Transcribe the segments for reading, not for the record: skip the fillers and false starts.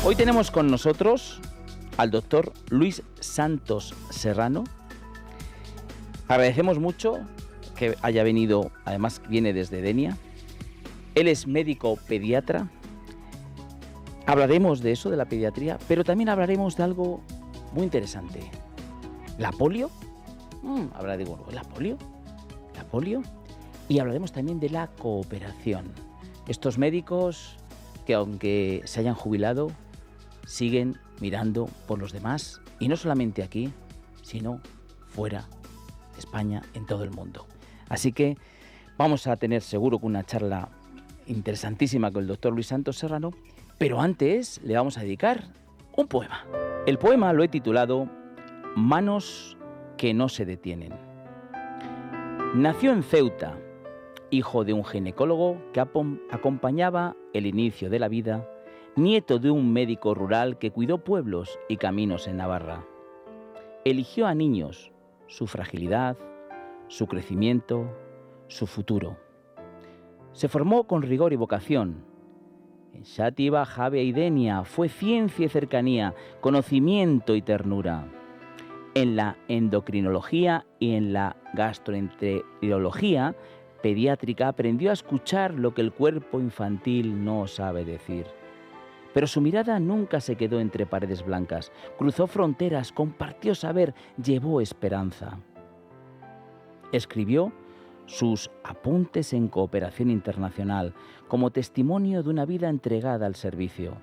Hoy tenemos con nosotros al doctor Luis Santos Serrano. Agradecemos mucho que haya venido, además viene desde Denia. Él es médico pediatra. Hablaremos de eso, de la pediatría, pero también hablaremos de algo muy interesante. ¿La polio? Habla de ¿la polio? ¿La polio? Y hablaremos también de la cooperación. Estos médicos que, aunque se hayan jubilado, siguen mirando por los demás, y no solamente aquí, sino fuera de España, en todo el mundo. Así que vamos a tener seguro que una charla interesantísima con el doctor Luis Santos Serrano, pero antes le vamos a dedicar un poema. El poema lo he titulado Manos que no se detienen. Nació en Ceuta, hijo de un ginecólogo que acompañaba el inicio de la vida, nieto de un médico rural que cuidó pueblos y caminos en Navarra. Eligió a niños, su fragilidad, su crecimiento, su futuro. Se formó con rigor y vocación. En Xàtiva, Javia y Denia fue ciencia y cercanía, conocimiento y ternura. En la endocrinología y en la gastroenterología pediátrica aprendió a escuchar lo que el cuerpo infantil no sabe decir. Pero su mirada nunca se quedó entre paredes blancas. Cruzó fronteras, compartió saber, llevó esperanza. Escribió sus apuntes en cooperación internacional como testimonio de una vida entregada al servicio.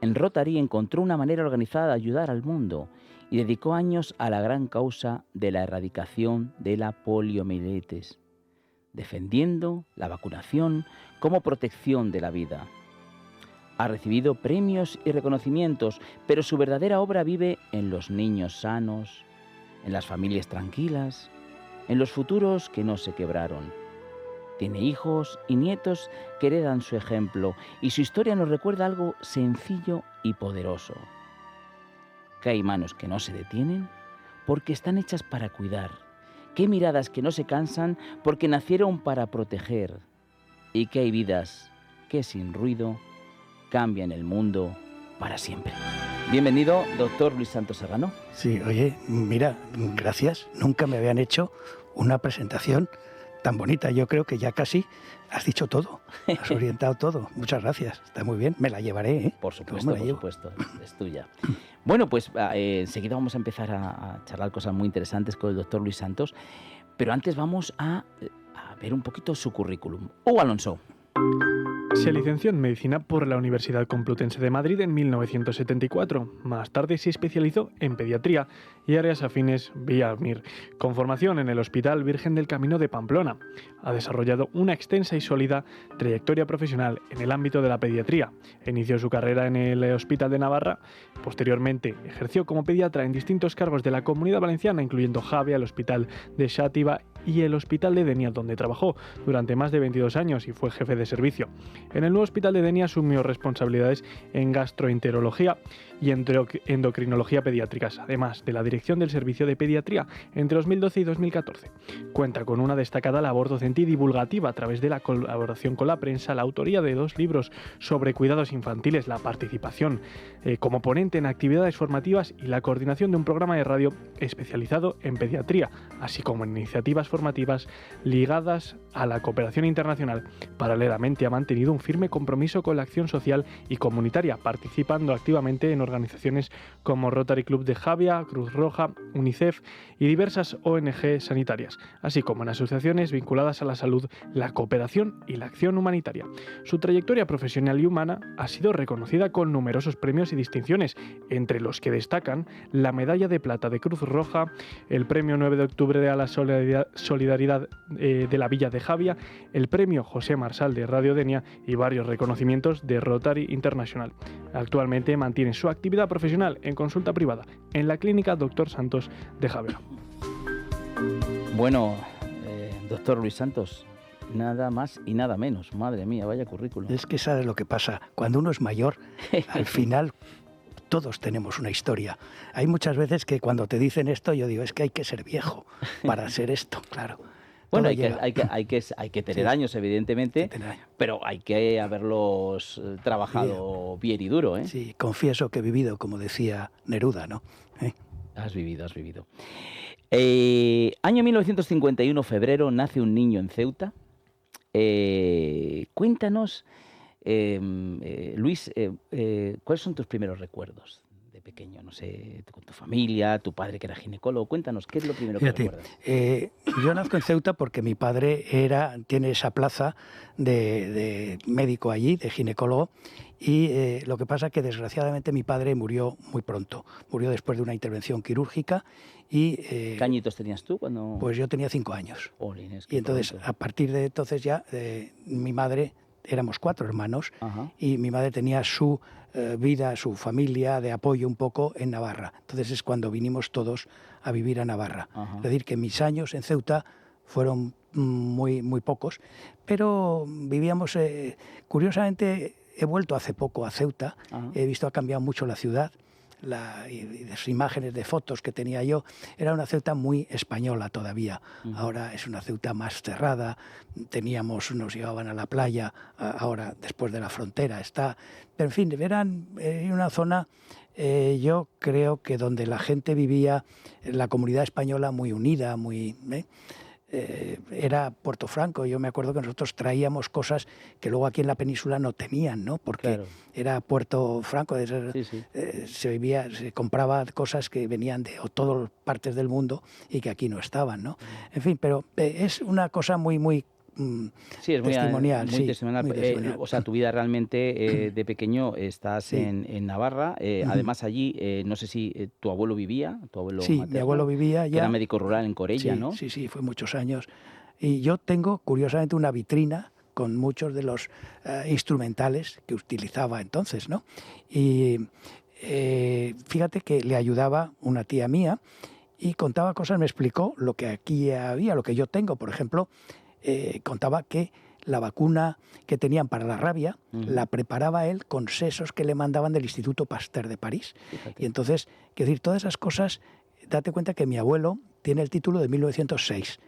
En Rotary encontró una manera organizada de ayudar al mundo y dedicó años a la gran causa de la erradicación de la poliomielitis, defendiendo la vacunación como protección de la vida. Ha recibido premios y reconocimientos, pero su verdadera obra vive en los niños sanos, en las familias tranquilas, en los futuros que no se quebraron. Tiene hijos y nietos que heredan su ejemplo, y su historia nos recuerda algo sencillo y poderoso: que hay manos que no se detienen porque están hechas para cuidar, que hay miradas que no se cansan porque nacieron para proteger, y que hay vidas que sin ruido cambian el mundo para siempre. Bienvenido, doctor Luis Santos Serrano. Sí, oye, mira, gracias. Nunca me habían hecho una presentación tan bonita. Yo creo que ya casi has dicho todo, has orientado todo. Muchas gracias, está muy bien. Me la llevaré, ¿eh? Por supuesto, es tuya. Bueno, pues enseguida vamos a empezar a charlar cosas muy interesantes con el doctor Luis Santos, pero antes vamos a ver un poquito su currículum. Hugo Alonso. Se licenció en Medicina por la Universidad Complutense de Madrid en 1974. Más tarde se especializó en Pediatría y áreas afines vía MIR, con formación en el Hospital Virgen del Camino de Pamplona. Ha desarrollado una extensa y sólida trayectoria profesional en el ámbito de la pediatría. Inició su carrera en el Hospital de Navarra. Posteriormente ejerció como pediatra en distintos cargos de la Comunidad Valenciana, incluyendo Javia, el Hospital de Xàtiva y el Hospital de Denia, donde trabajó durante más de 22 años y fue jefe de servicio. En el nuevo Hospital de Denia asumió responsabilidades en gastroenterología y endocrinología pediátricas, además de la dirección del servicio de pediatría entre 2012 y 2014. Cuenta con una destacada labor docente y divulgativa a través de la colaboración con la prensa, la autoría de 2 libros sobre cuidados infantiles, la participación como ponente en actividades formativas y la coordinación de un programa de radio especializado en pediatría, así como en iniciativas formativas ligadas a la cooperación internacional. Paralelamente ha mantenido un firme compromiso con la acción social y comunitaria, participando activamente en organizaciones como Rotary Club de Javia, Cruz Roja, UNICEF y diversas ONG sanitarias, así como en asociaciones vinculadas a la salud, la cooperación y la acción humanitaria. Su trayectoria profesional y humana ha sido reconocida con numerosos premios y distinciones, entre los que destacan la Medalla de Plata de Cruz Roja, el Premio 9 de Octubre a la Solidaridad de la Villa de Javia, el Premio José Marsal de Radio Denia y varios reconocimientos de Rotary International. Actualmente mantiene su actividad profesional en consulta privada en la Clínica Dr. Santos de Javea. Bueno, doctor Luis Santos, nada más y nada menos. Madre mía, vaya currículum. Es que sabes lo que pasa. Cuando uno es mayor, al final todos tenemos una historia. Hay muchas veces que cuando te dicen esto, yo digo, es que hay que ser viejo para ser esto, claro. Bueno, todo llega. hay que tener Sí. años, evidentemente, Hay que tener años. pero hay que haberlos trabajado bien y duro, ¿eh? Sí, confieso que he vivido, como decía Neruda, ¿no? ¿Eh? Has vivido, has vivido. Año 1951, febrero, nace un niño en Ceuta. Cuéntanos, Luis, ¿cuáles son tus primeros recuerdos de pequeño? No sé, con tu familia, tu padre que era ginecólogo. Cuéntanos, ¿qué es lo primero que Fíjate, recuerdas? yo nazco en Ceuta porque mi padre tiene esa plaza de médico allí, de ginecólogo, y lo que pasa es que desgraciadamente mi padre murió muy pronto, murió después de una intervención quirúrgica y ¿Qué añitos tenías tú cuando...? pues yo tenía 5 años. Jolines, Y qué entonces, pronto. a partir de entonces ya, mi madre, éramos 4 hermanos, Ajá. y mi madre tenía su vida, su familia de apoyo un poco en Navarra. Entonces es cuando vinimos todos a vivir a Navarra. Ajá. Es decir, que mis años en Ceuta fueron muy, muy pocos, pero vivíamos, curiosamente, he vuelto hace poco a Ceuta, Ajá. he visto ha cambiado mucho la ciudad. Y de las imágenes de fotos que tenía yo, era una Ceuta muy española todavía. Ujú. Ahora es una Ceuta más cerrada, nos llevaban a la playa, ahora después de la frontera está. Pero en fin, eran una zona, yo creo que donde la gente vivía, la comunidad española muy unida, era Puerto Franco. Yo me acuerdo que nosotros traíamos cosas que luego aquí en la península no tenían, ¿no? Porque Claro. era Puerto Franco, Sí, sí. se compraba cosas que venían de todas partes del mundo y que aquí no estaban, ¿no? En fin, pero es una cosa muy, muy Sí, es muy, testimonial. muy Sí, testimonial. muy testimonial. O sea, tu vida realmente de pequeño estás Sí. en Navarra. Además, allí, no sé si tu abuelo vivía, tu abuelo Sí, mi materno, abuelo vivía que era ya. médico rural en Corella, Sí, ¿no? sí, sí, fue muchos años. Y yo tengo, curiosamente, una vitrina con muchos de los instrumentales que utilizaba entonces, ¿no? Y fíjate que le ayudaba una tía mía y contaba cosas, me explicó lo que aquí había, lo que yo tengo. Por ejemplo, contaba que la vacuna que tenían para la rabia la preparaba él con sesos que le mandaban del Instituto Pasteur de París. Fíjate. Y entonces, quiero decir, todas esas cosas, date cuenta que mi abuelo tiene el título de 1906.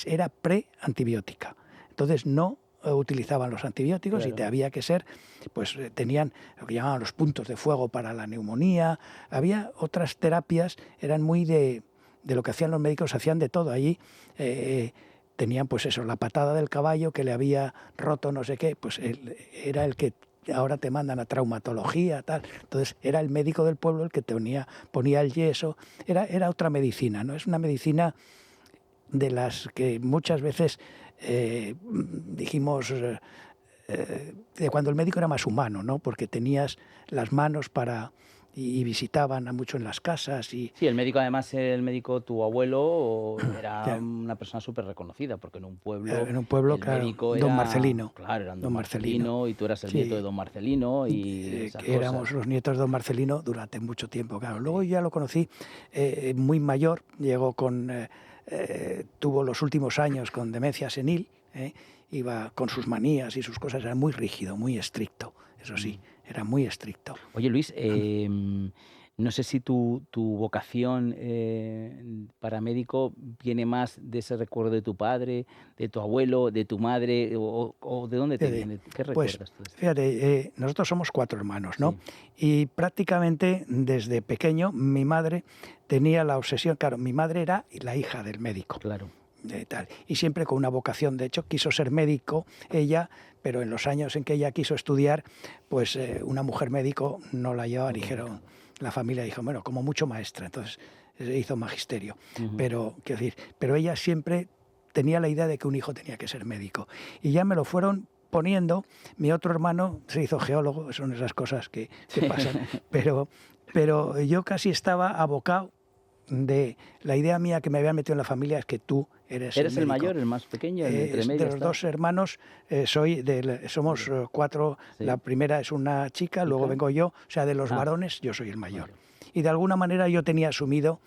Era pre-antibiótica. Entonces no utilizaban los antibióticos y Claro. había que ser, pues tenían lo que llamaban los puntos de fuego para la neumonía. Había otras terapias, eran muy de lo que hacían los médicos, hacían de todo. Allí tenían pues eso, la patada del caballo que le había roto no sé qué, pues él era el que ahora te mandan a traumatología, tal. Entonces era el médico del pueblo el que ponía el yeso. Era otra medicina, ¿no? Es una medicina de las que muchas veces dijimos de cuando el médico era más humano, ¿no? Porque tenías las manos y visitaban a mucho en las casas y Sí, el médico, además, el médico, tu abuelo, era ya, una persona súper reconocida, porque en un pueblo, en un pueblo, el claro, médico don era... Marcelino. Claro, eran Don don Marcelino, y tú eras el nieto de Sí, don Marcelino y esas que éramos cosas. los nietos de don Marcelino durante mucho tiempo, claro. Luego ya lo conocí muy mayor, llegó tuvo los últimos años con demencia senil, iba con sus manías y sus cosas, era muy rígido, muy estricto, eso sí, era muy estricto. Oye, Luis, no sé si tu vocación para médico viene más de ese recuerdo de tu padre, de tu abuelo, de tu madre, o de dónde te Fíjate, viene, ¿qué pues recuerdas tú de esto? fíjate, nosotros somos 4 hermanos, ¿no? Sí, Y prácticamente desde pequeño mi madre tenía la obsesión, claro, mi madre era la hija del médico. claro. Tal. Y siempre con una vocación, de hecho quiso ser médico ella, pero en los años en que ella quiso estudiar, pues una mujer médico no la llevaba, dijeron, la familia dijo, bueno, como mucho maestra, entonces hizo magisterio, pero quiero decir, pero ella siempre tenía la idea de que un hijo tenía que ser médico, y ya me lo fueron poniendo. Mi otro hermano se hizo geólogo, son esas cosas que pasan, pero yo casi estaba abocado. De la idea mía que me habían metido en la familia es que tú eres ¿Eres el médico. mayor, el más pequeño, el entre De medio los está? 2 hermanos, somos 4. Sí. La primera es una chica, luego ¿Chica? vengo yo. O sea, de los Ah, varones yo soy el mayor. mayor. Y de alguna manera yo tenía asumido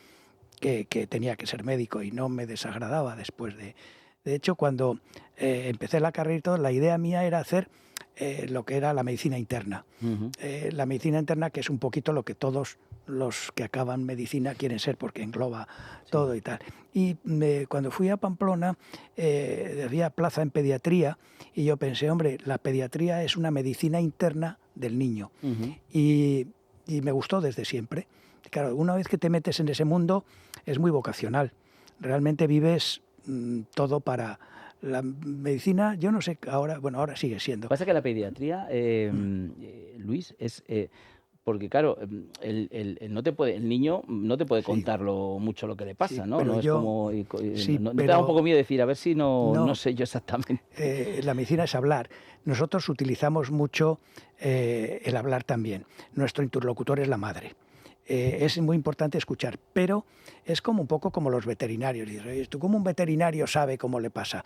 que tenía que ser médico y no me desagradaba después de... De hecho, cuando empecé la carrera y todo, la idea mía era hacer lo que era la medicina interna. La medicina interna, que es un poquito lo que todos los que acaban medicina quieren ser, porque engloba todo y tal. Y cuando fui a Pamplona, había plaza en pediatría, y yo pensé, hombre, la pediatría es una medicina interna del niño. Y me gustó desde siempre. Claro, una vez que te metes en ese mundo, es muy vocacional. Realmente vives todo para... La medicina, yo no sé, ahora sigue siendo. Pasa que la pediatría, Luis, es... porque claro, el niño no te puede contar mucho lo que le pasa, ¿no? Pero no es yo, como... ¿No te pero da un poco miedo decir, a ver si no sé yo exactamente? La medicina es hablar. Nosotros utilizamos mucho el hablar también. Nuestro interlocutor es la madre. Es muy importante escuchar, pero es como un poco como los veterinarios. Dices, ¿tú cómo un veterinario sabe cómo le pasa?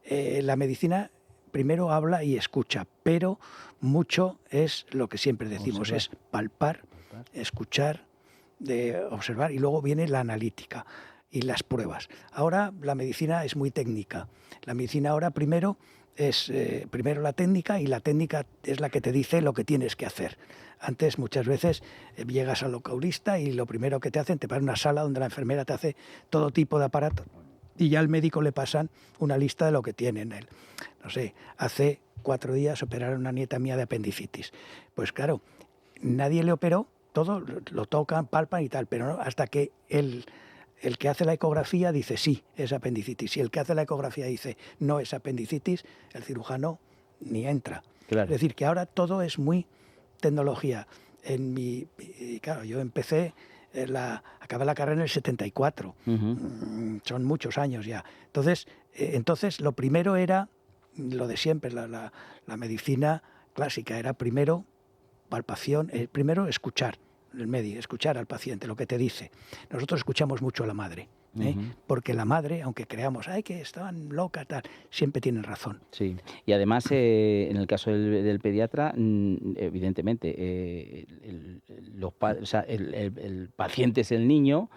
La medicina primero habla y escucha, pero mucho es lo que siempre decimos, es palpar, escuchar, observar, y luego viene la analítica y las pruebas. Ahora la medicina es muy técnica. La medicina ahora primero es primero la técnica, y la técnica es la que te dice lo que tienes que hacer. Antes, muchas veces, llegas al oculista y lo primero que te hacen, te pasan una sala donde la enfermera te hace todo tipo de aparatos, y ya al médico le pasan una lista de lo que tienen. No sé, hace 4 días operaron a una nieta mía de apendicitis. Pues claro, nadie le operó, todo lo tocan, palpan y tal, pero no, hasta que el que hace la ecografía dice sí, es apendicitis. Y el que hace la ecografía dice no, es apendicitis, el cirujano ni entra. Claro. Es decir, que ahora todo es muy tecnología. Claro, yo empecé, acabé la carrera en el 74. Son muchos años ya. Entonces lo primero era lo de siempre, la medicina clásica. Era primero palpación, primero escuchar. El médico, escuchar al paciente, lo que te dice. Nosotros escuchamos mucho a la madre, porque la madre, aunque creamos, que estaban locas, tal, siempre tienen razón. Sí, y además, en el caso del pediatra, evidentemente, el paciente es el niño,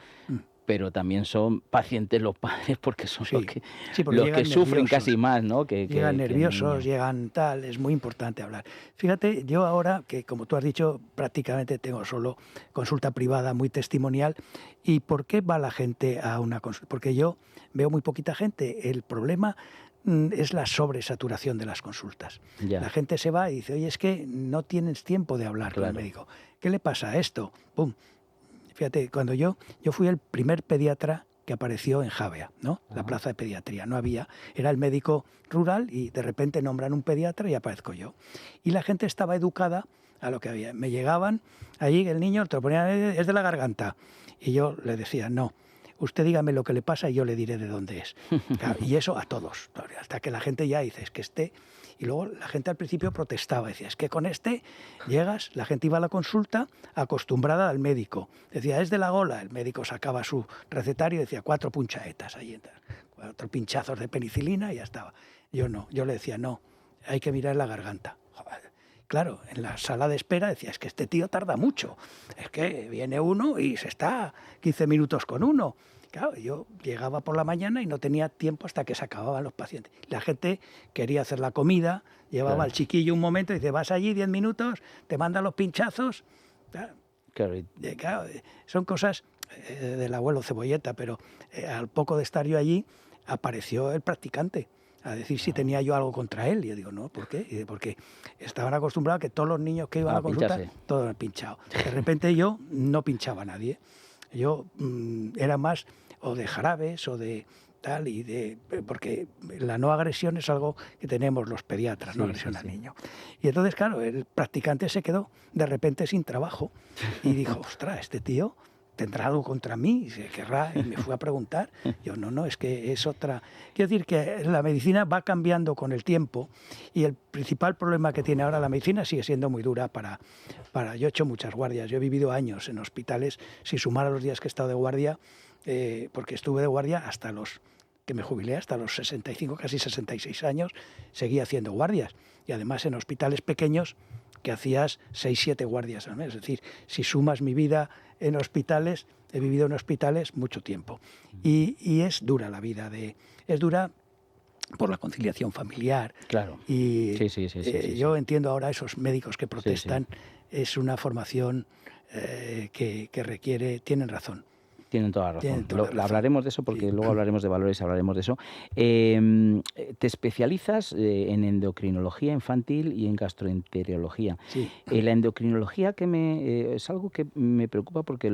pero también son pacientes los padres, porque son los que sufren casi más, ¿no? Llegan nerviosos, llegan tal, es muy importante hablar. Fíjate, yo ahora, que como tú has dicho, prácticamente tengo solo consulta privada, muy testimonial. ¿Y por qué va la gente a una consulta? Porque yo veo muy poquita gente. El problema es la sobresaturación de las consultas. Ya. La gente se va y dice, oye, es que no tienes tiempo de hablar con el médico. ¿Qué le pasa a esto? ¡Pum! Fíjate, cuando yo fui el primer pediatra que apareció en Javea, ¿no? La plaza de pediatría. No había, era el médico rural, y de repente nombran un pediatra y aparezco yo. Y la gente estaba educada a lo que había. Me llegaban allí, el niño te lo ponía, es de la garganta. Y yo le decía, no, usted dígame lo que le pasa y yo le diré de dónde es. Claro, y eso a todos, hasta que la gente ya dice, es que Y luego la gente al principio protestaba, decía, es que con llegas, la gente iba a la consulta acostumbrada al médico. Decía, es de la gola, el médico sacaba su recetario y decía 4 punchaetas, ahí, 4 pinchazos de penicilina y ya estaba. Yo no, yo le decía, no, hay que mirar la garganta. Claro, en la sala de espera decía, es que este tío tarda mucho, es que viene uno y se está 15 minutos con uno. Claro, yo llegaba por la mañana y no tenía tiempo hasta que se acababan los pacientes. La gente quería hacer la comida, llevaba al chiquillo un momento y dice, vas allí 10 minutos, te mandan los pinchazos. Claro, son cosas del abuelo Cebolleta, pero al poco de estar yo allí apareció el practicante a decir si tenía yo algo contra él. Y yo digo, no, ¿por qué? Y dice, porque estaban acostumbrados a que todos los niños que iban a consulta, todos han pinchado. De repente yo no pinchaba a nadie. Yo era más o de jarabes o de tal, porque la no agresión es algo que tenemos los pediatras, no agresión al niño. Y entonces, claro, el practicante se quedó de repente sin trabajo y dijo, ostras, este tío tendrá algo contra mí, se querrá, y me fue a preguntar. Yo, no, es que es otra... Quiero decir que la medicina va cambiando con el tiempo, y el principal problema que tiene ahora la medicina sigue siendo muy dura para... Yo he hecho muchas guardias, yo he vivido años en hospitales, si sumara los días que he estado de guardia, porque estuve de guardia hasta que me jubilé, hasta los 65, casi 66 años, seguía haciendo guardias. Y además en hospitales pequeños, que hacías 6, 7 guardias al mes. Es decir, si sumas mi vida en hospitales, he vivido en hospitales mucho tiempo. Y es dura la vida, es dura por la conciliación familiar. Claro. Y Sí. yo entiendo ahora esos médicos que protestan, es una formación que requiere, tienen razón. Tienen toda la razón. Tienen toda la razón. Hablaremos de eso porque luego hablaremos de valores, hablaremos de eso. Te especializas en endocrinología infantil y en gastroenterología. Sí. La endocrinología es algo que me preocupa porque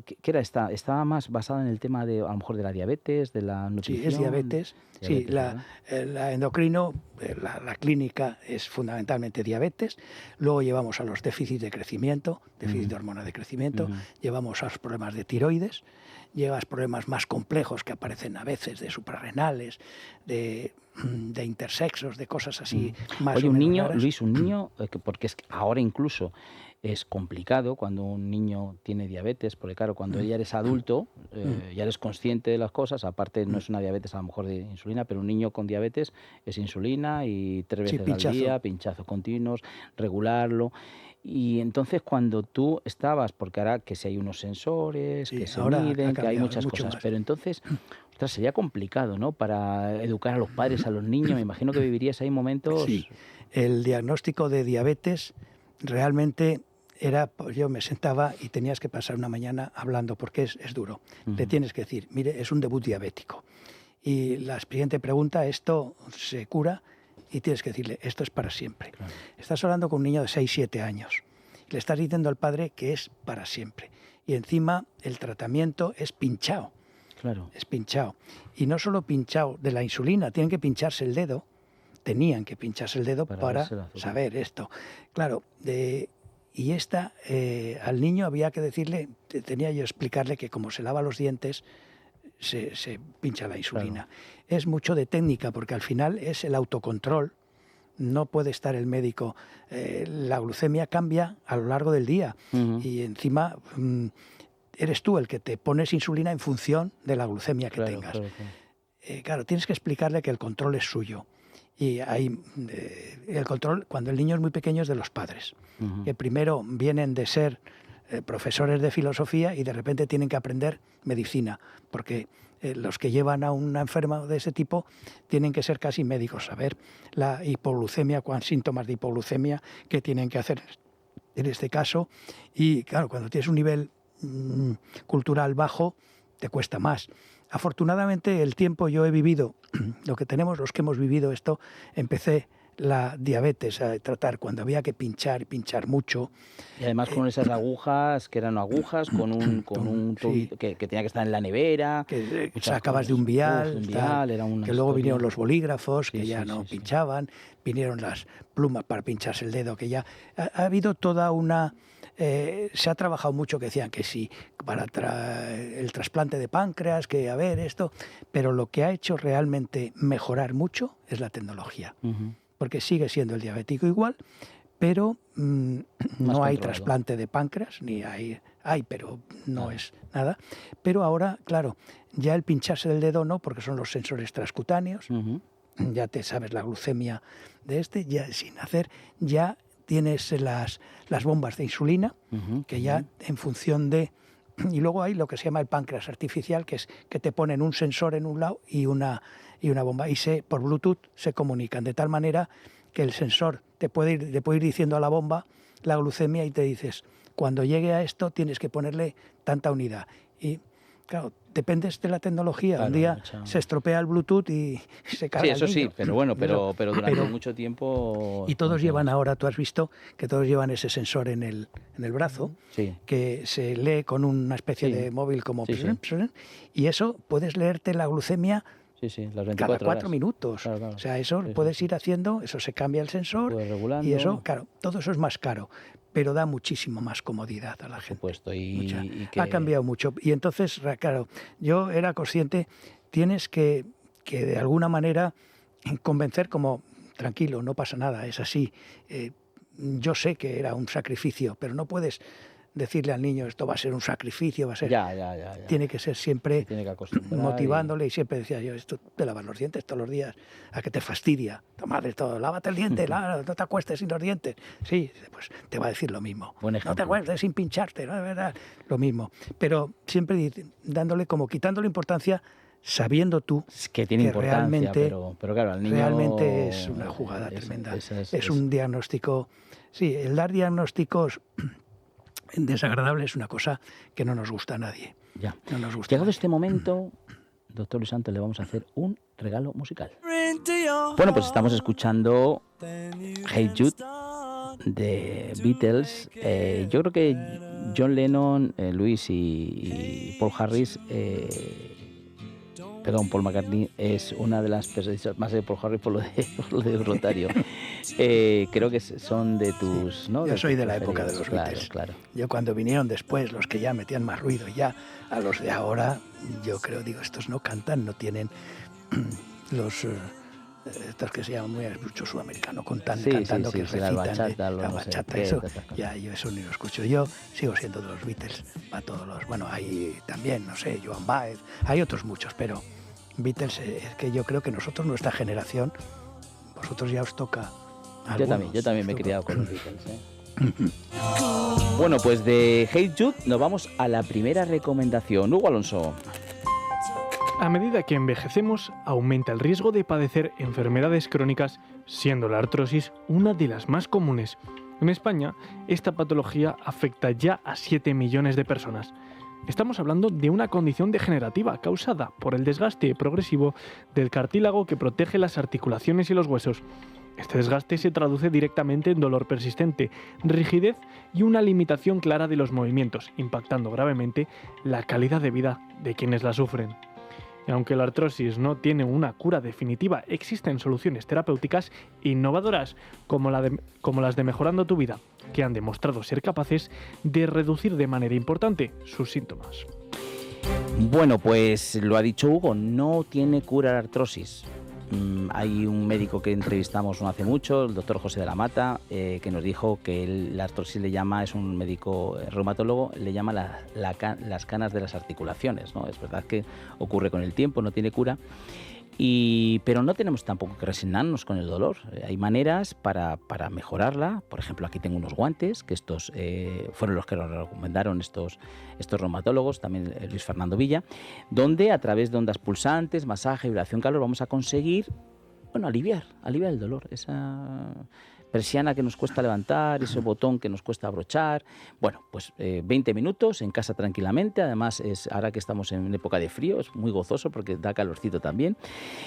¿qué era esta? Estaba más basada en el tema de, a lo mejor, de la diabetes, de la nutrición. Sí, es diabetes. Sí, la endocrino, la clínica es fundamentalmente diabetes. Luego llevamos a los déficits de crecimiento, déficit de hormona de crecimiento. Llevamos a los problemas de tiroides. Llevas problemas más complejos que aparecen a veces de suprarrenales, de intersexos, de cosas así más Oye, o menos raras. Luis, un niño, porque es que ahora incluso es complicado cuando un niño tiene diabetes, porque claro, cuando ya eres adulto, ya eres consciente de las cosas, aparte no es una diabetes a lo mejor de insulina, pero un niño con diabetes es insulina y 3 veces pinchazo. al día, pinchazos continuos, regularlo. Y entonces cuando tú estabas, porque ahora que si hay unos sensores, Sí, que se ahora ha miden, que hay cambiado muchas mucho cosas, más. pero entonces, ostras, sería complicado, ¿no? Para educar a los padres, a los niños, me imagino que vivirías ahí momentos... Sí, el diagnóstico de diabetes realmente era, pues yo me sentaba y tenías que pasar una mañana hablando, porque es duro. Le tienes que decir, mire, es un debut diabético. Y la siguiente pregunta, ¿esto se cura? Y tienes que decirle, esto es para siempre. Claro. Estás hablando con un niño de 6, 7 años. Le estás diciendo al padre que es para siempre. Y encima el tratamiento es pinchado. Claro. Es pinchado. Y no solo pinchado de la insulina, tienen que pincharse el dedo. Tenían que pincharse el dedo para verse el azúcar. saber esto. Claro, y al niño había que decirle, tenía yo que explicarle que como se lava los dientes, se pincha la insulina. Claro. Es mucho de técnica, porque al final es el autocontrol. No puede estar el médico. La glucemia cambia a lo largo del día. Y encima eres tú el que te pones insulina en función de la glucemia que tengas. Claro, tienes que explicarle que el control es suyo. Y hay el control, cuando el niño es muy pequeño, es de los padres, que primero vienen de ser profesores de filosofía y de repente tienen que aprender medicina, porque los que llevan a una enferma de ese tipo tienen que ser casi médicos, saber la hipoglucemia, cuáles síntomas de hipoglucemia, qué tienen que hacer en este caso. Y claro, cuando tienes un nivel cultural bajo, te cuesta más. Afortunadamente el tiempo yo he vivido, lo que tenemos los que hemos vivido esto, empecé la diabetes a tratar cuando había que pinchar y pinchar mucho. Y además con esas agujas, que eran agujas, con un tubito que tenía que estar en la nevera. Que sacabas de un vial, que luego vinieron los bolígrafos, que ya no pinchaban, vinieron las plumas para pincharse el dedo, que ya... Ha habido toda una... se ha trabajado mucho, que decían que sí, para el trasplante de páncreas, que a ver esto, pero lo que ha hecho realmente mejorar mucho es la tecnología. Porque sigue siendo el diabético igual, pero no hay trasplante de páncreas, ni hay, pero no es nada. Pero ahora, claro, ya el pincharse del dedo no, porque son los sensores transcutáneos, ya te sabes la glucemia de ya sin hacer, ya tienes las bombas de insulina, que ya en función de... Y luego hay lo que se llama el páncreas artificial, que es que te ponen un sensor en un lado y una bomba, y por Bluetooth se comunican, de tal manera que el sensor le puede ir diciendo a la bomba la glucemia y te dices, cuando llegue a esto tienes que ponerle tanta unidad. Y claro, dependes de la tecnología. Claro, un día se estropea el Bluetooth y se cae. Sí, eso sí, pero bueno, pero durante mucho tiempo... Y todos llevan ahora, tú has visto que todos llevan ese sensor en el brazo, que se lee con una especie de móvil como... Y eso, puedes leerte la glucemia las 24 cada 4 horas. minutos. Claro. O sea, eso puedes ir haciendo, eso se cambia el sensor y eso, claro, todo eso es más caro, pero da muchísimo más comodidad a la gente. Por supuesto. Ha cambiado mucho. Y entonces, claro, yo era consciente, tienes que de alguna manera convencer como, tranquilo, no pasa nada, es así. Yo sé que era un sacrificio, pero no puedes decirle al niño esto va a ser un sacrificio, va a ser... Ya. Tiene que ser siempre motivándole y y siempre decía yo, esto de lavar los dientes todos los días, a que te fastidia. Madre, todo, lávate el diente, no te acuestes sin los dientes. Sí, pues te va a decir lo mismo. Buen ejemplo. No te acuestes sin pincharte, ¿no? Es verdad, lo mismo. Pero siempre dándole, como quitándole importancia, sabiendo tú Es que tiene que importancia, realmente, pero claro, al niño... realmente es una jugada tremenda. Es un diagnóstico... Sí, el dar diagnósticos desagradables es una cosa que no nos gusta a nadie. Ya. No nos gusta. Llegado este momento, doctor Luis Santos, le vamos a hacer un regalo musical. Bueno, pues estamos escuchando Hey Jude de Beatles. Yo creo que John Lennon, Luis y Paul Harris, Paul McCartney es una de las personas, más de Paul Harris por lo de Rotario. Creo que son de tus... ¿no? Yo soy de la época de los Beatles. Claro. Yo cuando vinieron después, los que ya metían más ruido, ya a los de ahora, yo creo, digo, estos no cantan, no tienen los... estos que se llaman mucho sudamericano, cantando que recitan la bachata, eso, ya yo eso ni lo escucho. Yo sigo siendo de los Beatles, a todos los, bueno, hay también, no sé, Joan Baez, hay otros muchos, pero Beatles es que yo creo que nosotros, nuestra generación, vosotros ya os toca algunos. Yo también me he criado con los Beatles, Bueno, pues de Hey Jude nos vamos a la primera recomendación. Hugo Alonso. A medida que envejecemos, aumenta el riesgo de padecer enfermedades crónicas, siendo la artrosis una de las más comunes. En España, esta patología afecta ya a 7 millones de personas. Estamos hablando de una condición degenerativa causada por el desgaste progresivo del cartílago que protege las articulaciones y los huesos. Este desgaste se traduce directamente en dolor persistente, rigidez y una limitación clara de los movimientos, impactando gravemente la calidad de vida de quienes la sufren. Y aunque la artrosis no tiene una cura definitiva, existen soluciones terapéuticas innovadoras como las de Mejorando tu Vida, que han demostrado ser capaces de reducir de manera importante sus síntomas. Bueno, pues lo ha dicho Hugo, no tiene cura la artrosis. Hay un médico que entrevistamos no hace mucho, el doctor José de la Mata, que nos dijo que la artrosis le llama, es un médico reumatólogo, le llama las canas de las articulaciones, ¿no? Es verdad que ocurre con el tiempo, no tiene cura, pero no tenemos tampoco que resignarnos con el dolor. Hay maneras para mejorarla. Por ejemplo, aquí tengo unos guantes, que estos fueron los que nos recomendaron estos reumatólogos, también Luis Fernando Villa, donde a través de ondas pulsantes, masaje, vibración, calor, vamos a conseguir, aliviar el dolor, esa persiana que nos cuesta levantar, ese botón que nos cuesta abrochar. Bueno, pues 20 minutos en casa tranquilamente. Además, ahora que estamos en época de frío, es muy gozoso porque da calorcito también.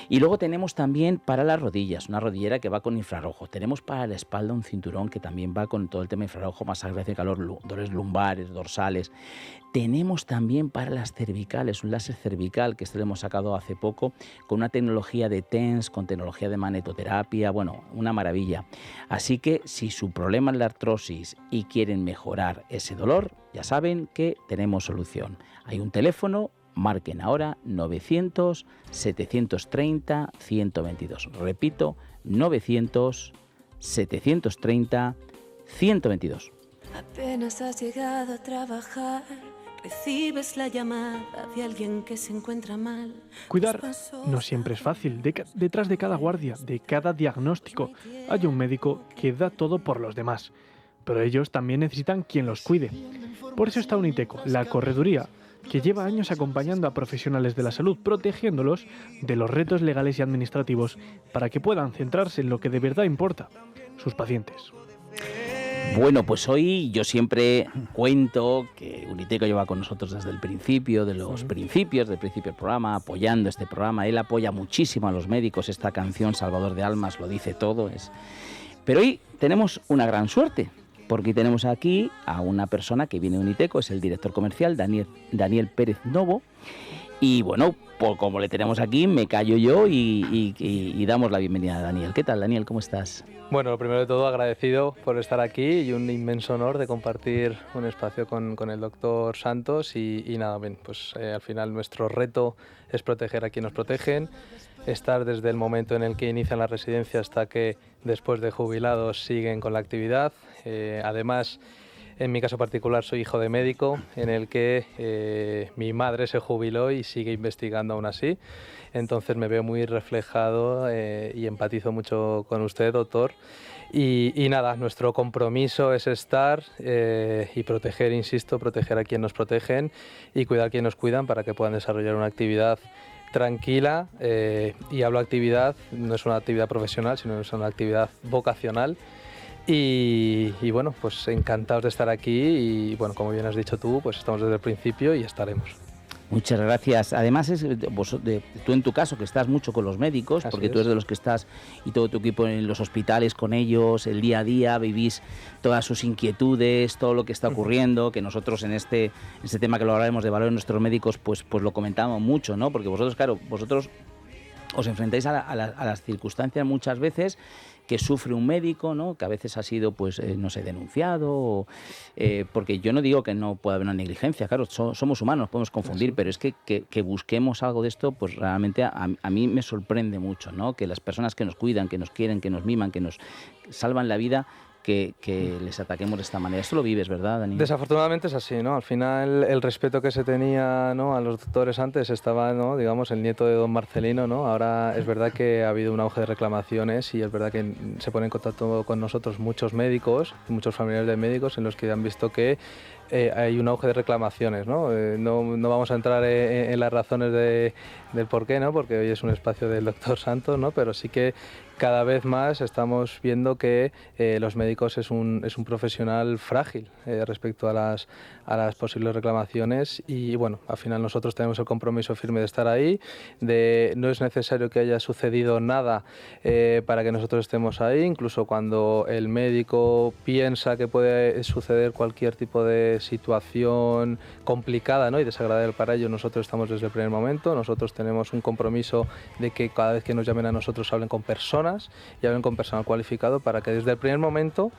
Y luego tenemos también para las rodillas, una rodillera que va con infrarrojo. Tenemos para la espalda un cinturón que también va con todo el tema infrarrojo, masaje de calor, dolores lumbares, dorsales. Tenemos también para las cervicales, un láser cervical, que lo hemos sacado hace poco, con una tecnología de TENS, con tecnología de magnetoterapia, bueno, una maravilla. Así que si su problema es la artrosis y quieren mejorar ese dolor, ya saben que tenemos solución. Hay un teléfono, marquen ahora 900-730-122. Repito, 900-730-122. Apenas has llegado a trabajar, recibes la llamada de alguien que se encuentra mal. Cuidar no siempre es fácil. Detrás de cada guardia, de cada diagnóstico, hay un médico que da todo por los demás. Pero ellos también necesitan quien los cuide. Por eso está Uniteco, la correduría, que lleva años acompañando a profesionales de la salud, protegiéndolos de los retos legales y administrativos para que puedan centrarse en lo que de verdad importa, sus pacientes. Bueno, pues hoy yo siempre cuento que Uniteco lleva con nosotros desde el principio, del principio del programa, apoyando este programa. Él apoya muchísimo a los médicos. Esta canción, Salvador de Almas, lo dice todo. Pero hoy tenemos una gran suerte, porque tenemos aquí a una persona que viene de Uniteco, es el director comercial, Daniel Pérez Novo. Y bueno, pues como le tenemos aquí, me callo yo y damos la bienvenida a Daniel. ¿Qué tal, Daniel? ¿Cómo estás? Bueno, lo primero de todo, agradecido por estar aquí y un inmenso honor de compartir un espacio con el doctor Santos y nada, bien, pues al final nuestro reto es proteger a quienes nos protegen, estar desde el momento en el que inician la residencia hasta que después de jubilados siguen con la actividad. Además, en mi caso particular soy hijo de médico, en el que mi madre se jubiló y sigue investigando aún así. Entonces me veo muy reflejado y empatizo mucho con usted, doctor. Y nada, nuestro compromiso es estar y proteger, insisto, proteger a quienes nos protegen y cuidar a quienes nos cuidan para que puedan desarrollar una actividad tranquila, y hablo actividad, no es una actividad profesional, sino es una actividad vocacional. Y bueno, pues encantados de estar aquí y bueno, como bien has dicho tú, pues estamos desde el principio y estaremos. Muchas gracias. Además, tú en tu caso, que estás mucho con los médicos, Así porque tú es. eres de los que estás y todo tu equipo en los hospitales con ellos, el día a día, vivís todas sus inquietudes, todo lo que está ocurriendo, que nosotros en este tema que lo hablaremos de valor en nuestros médicos, pues lo comentamos mucho, ¿no? Porque vosotros, claro, os enfrentáis a las circunstancias muchas veces que sufre un médico, ¿no? Que a veces ha sido, pues, no sé, denunciado, porque yo no digo que no pueda haber una negligencia, claro, somos humanos, podemos confundir, pero es que busquemos algo de esto, pues realmente a mí me sorprende mucho, ¿no? Que las personas que nos cuidan, que nos quieren, que nos miman, que nos salvan la vida, que les ataquemos de esta manera. Esto lo vives, ¿verdad, Dani? Desafortunadamente es así, ¿no? Al final el respeto que se tenía, ¿no?, a los doctores antes estaba, ¿no?, digamos, el nieto de don Marcelino, ¿no? Ahora es verdad que ha habido un auge de reclamaciones y es verdad que se ponen en contacto con nosotros muchos médicos, muchos familiares de médicos en los que han visto que hay un auge de reclamaciones, ¿no? No vamos a entrar en las razones del por qué, ¿no? Porque hoy es un espacio del doctor Santos, ¿no? Pero sí que cada vez más estamos viendo que los médicos es un profesional frágil respecto a las posibles reclamaciones y bueno, al final nosotros tenemos el compromiso firme de estar ahí, no es necesario que haya sucedido nada para que nosotros estemos ahí, incluso cuando el médico piensa que puede suceder cualquier tipo de situación complicada, ¿no?, y desagradable para ellos, nosotros estamos desde el primer momento, nosotros tenemos un compromiso de que cada vez que nos llamen a nosotros hablen con personas y hablen con personal cualificado para que desde el primer momento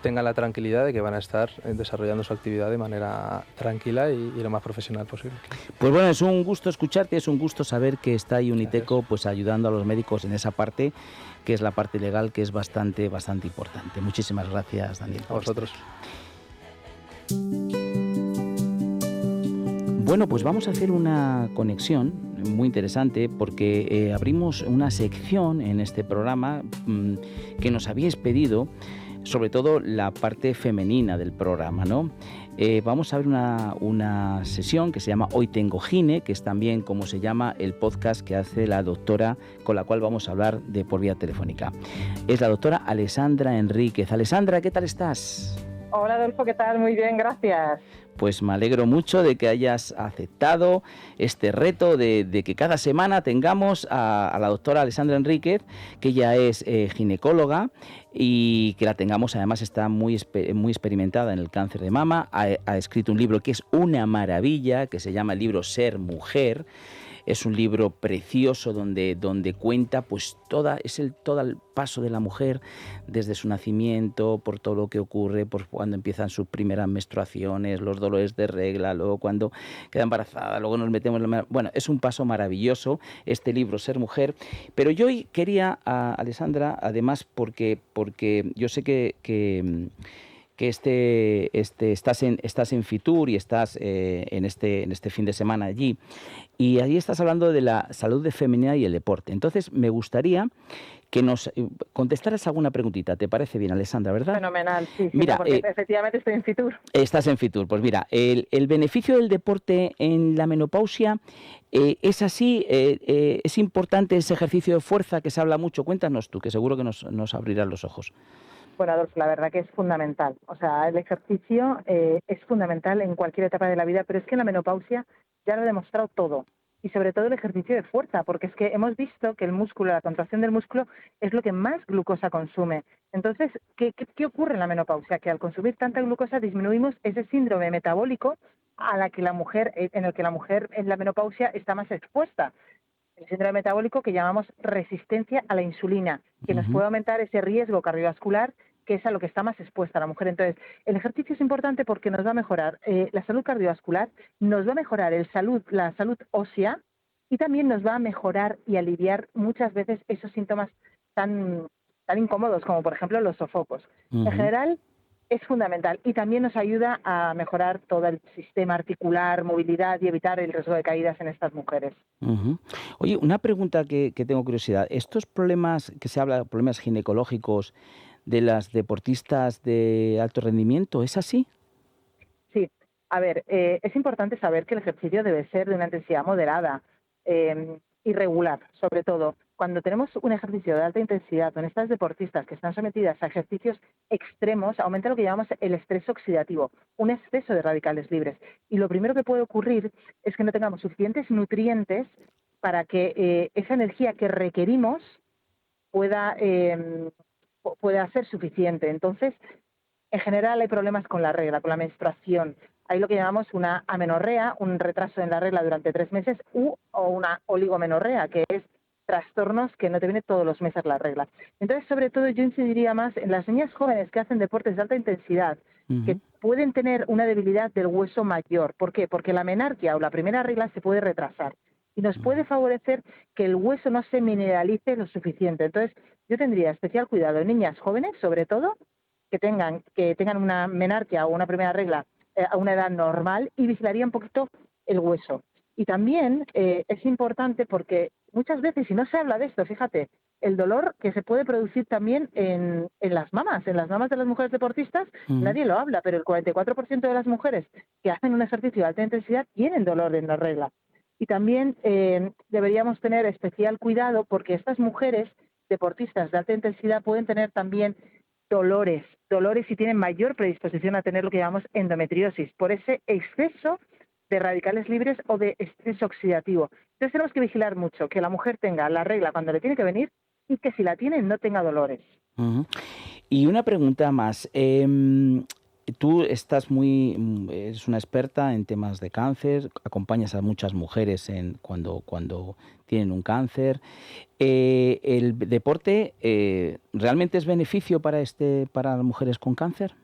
tengan la tranquilidad de que van a estar desarrollando su actividad de manera tranquila y lo más profesional posible. Pues bueno, es un gusto escucharte, es un gusto saber que está ahí Uniteco pues ayudando a los médicos en esa parte, que es la parte legal, que es bastante importante. Muchísimas gracias, Daniel. A vosotros. Bueno, pues vamos a hacer una conexión muy interesante porque abrimos una sección en este programa que nos habíais pedido, sobre todo la parte femenina del programa, ¿no? Vamos a ver una sesión que se llama Hoy Tengo Gine, que es también como se llama el podcast que hace la doctora con la cual vamos a hablar de por vía telefónica. Es la doctora Alessandra Enríquez. Alessandra, ¿qué tal estás? Hola Adolfo, ¿qué tal? Muy bien, gracias. Pues me alegro mucho de que hayas aceptado este reto de que cada semana tengamos a la doctora Alessandra Enríquez, que ella es ginecóloga y que la tengamos, además está muy experimentada en el cáncer de mama, ha escrito un libro que es una maravilla, que se llama el libro Ser Mujer. Es un libro precioso donde cuenta pues todo el paso de la mujer desde su nacimiento, por todo lo que ocurre, por cuando empiezan sus primeras menstruaciones, los dolores de regla, luego cuando queda embarazada, luego nos metemos en la... Bueno, es un paso maravilloso este libro, Ser Mujer. Pero yo hoy quería, Alessandra, además porque yo sé que estás en Fitur y estás en este fin de semana allí, y allí estás hablando de la salud femenina y el deporte. Entonces, me gustaría que nos contestaras alguna preguntita. ¿Te parece bien, Alessandra, verdad? Fenomenal, sí, Mira, porque efectivamente estoy en Fitur. Estás en Fitur. Pues mira, el beneficio del deporte en la menopausia es así, es importante ese ejercicio de fuerza que se habla mucho. Cuéntanos tú, que seguro que nos abrirás los ojos. Bueno, Adolfo, la verdad que es fundamental. O sea, el ejercicio es fundamental en cualquier etapa de la vida, pero es que en la menopausia ya lo ha demostrado todo. Y sobre todo el ejercicio de fuerza, porque es que hemos visto que el músculo, la contracción del músculo, es lo que más glucosa consume. Entonces, ¿qué ocurre en la menopausia? Que al consumir tanta glucosa disminuimos ese síndrome metabólico en el que la mujer en la menopausia está más expuesta. El síndrome metabólico que llamamos resistencia a la insulina, que nos puede aumentar ese riesgo cardiovascular, que es a lo que está más expuesta la mujer. Entonces, el ejercicio es importante porque nos va a mejorar la salud cardiovascular, nos va a mejorar la salud ósea y también nos va a mejorar y aliviar muchas veces esos síntomas tan incómodos como, por ejemplo, los sofocos. En general, es fundamental y también nos ayuda a mejorar todo el sistema articular, movilidad y evitar el riesgo de caídas en estas mujeres. Oye, una pregunta que tengo curiosidad. ¿Estos problemas que se habla, problemas ginecológicos de las deportistas de alto rendimiento, es así? Sí, a ver, es importante saber que el ejercicio debe ser de una intensidad moderada. irregular, sobre todo. Cuando tenemos un ejercicio de alta intensidad, con estas deportistas que están sometidas a ejercicios extremos, aumenta lo que llamamos el estrés oxidativo, un exceso de radicales libres. Y lo primero que puede ocurrir es que no tengamos suficientes nutrientes para que esa energía que requerimos pueda ser suficiente. Entonces, en general hay problemas con la regla, con la menstruación. Hay lo que llamamos una amenorrea, un retraso en la regla durante 3 meses, o una oligomenorrea, que es trastornos que no te viene todos los meses la regla. Entonces, sobre todo, yo incidiría más en las niñas jóvenes que hacen deportes de alta intensidad, que pueden tener una debilidad del hueso mayor. ¿Por qué? Porque la menarquia o la primera regla se puede retrasar y nos puede favorecer que el hueso no se mineralice lo suficiente. Entonces, yo tendría especial cuidado en niñas jóvenes, sobre todo, que tengan una menarquia o una primera regla a una edad normal, y vigilaría un poquito el hueso. Y también es importante porque muchas veces, y no se habla de esto, fíjate, el dolor que se puede producir también en las mamas de las mujeres deportistas, nadie lo habla, pero el 44% de las mujeres que hacen un ejercicio de alta intensidad tienen dolor en la regla. Y también deberíamos tener especial cuidado porque estas mujeres deportistas de alta intensidad pueden tener también dolores y tienen mayor predisposición a tener lo que llamamos endometriosis, por ese exceso de radicales libres o de estrés oxidativo. Entonces tenemos que vigilar mucho que la mujer tenga la regla cuando le tiene que venir y que si la tiene no tenga dolores. Y una pregunta más. Tú eres una experta en temas de cáncer, acompañas a muchas mujeres cuando tienen un cáncer. ¿El deporte realmente es beneficio para las mujeres con cáncer?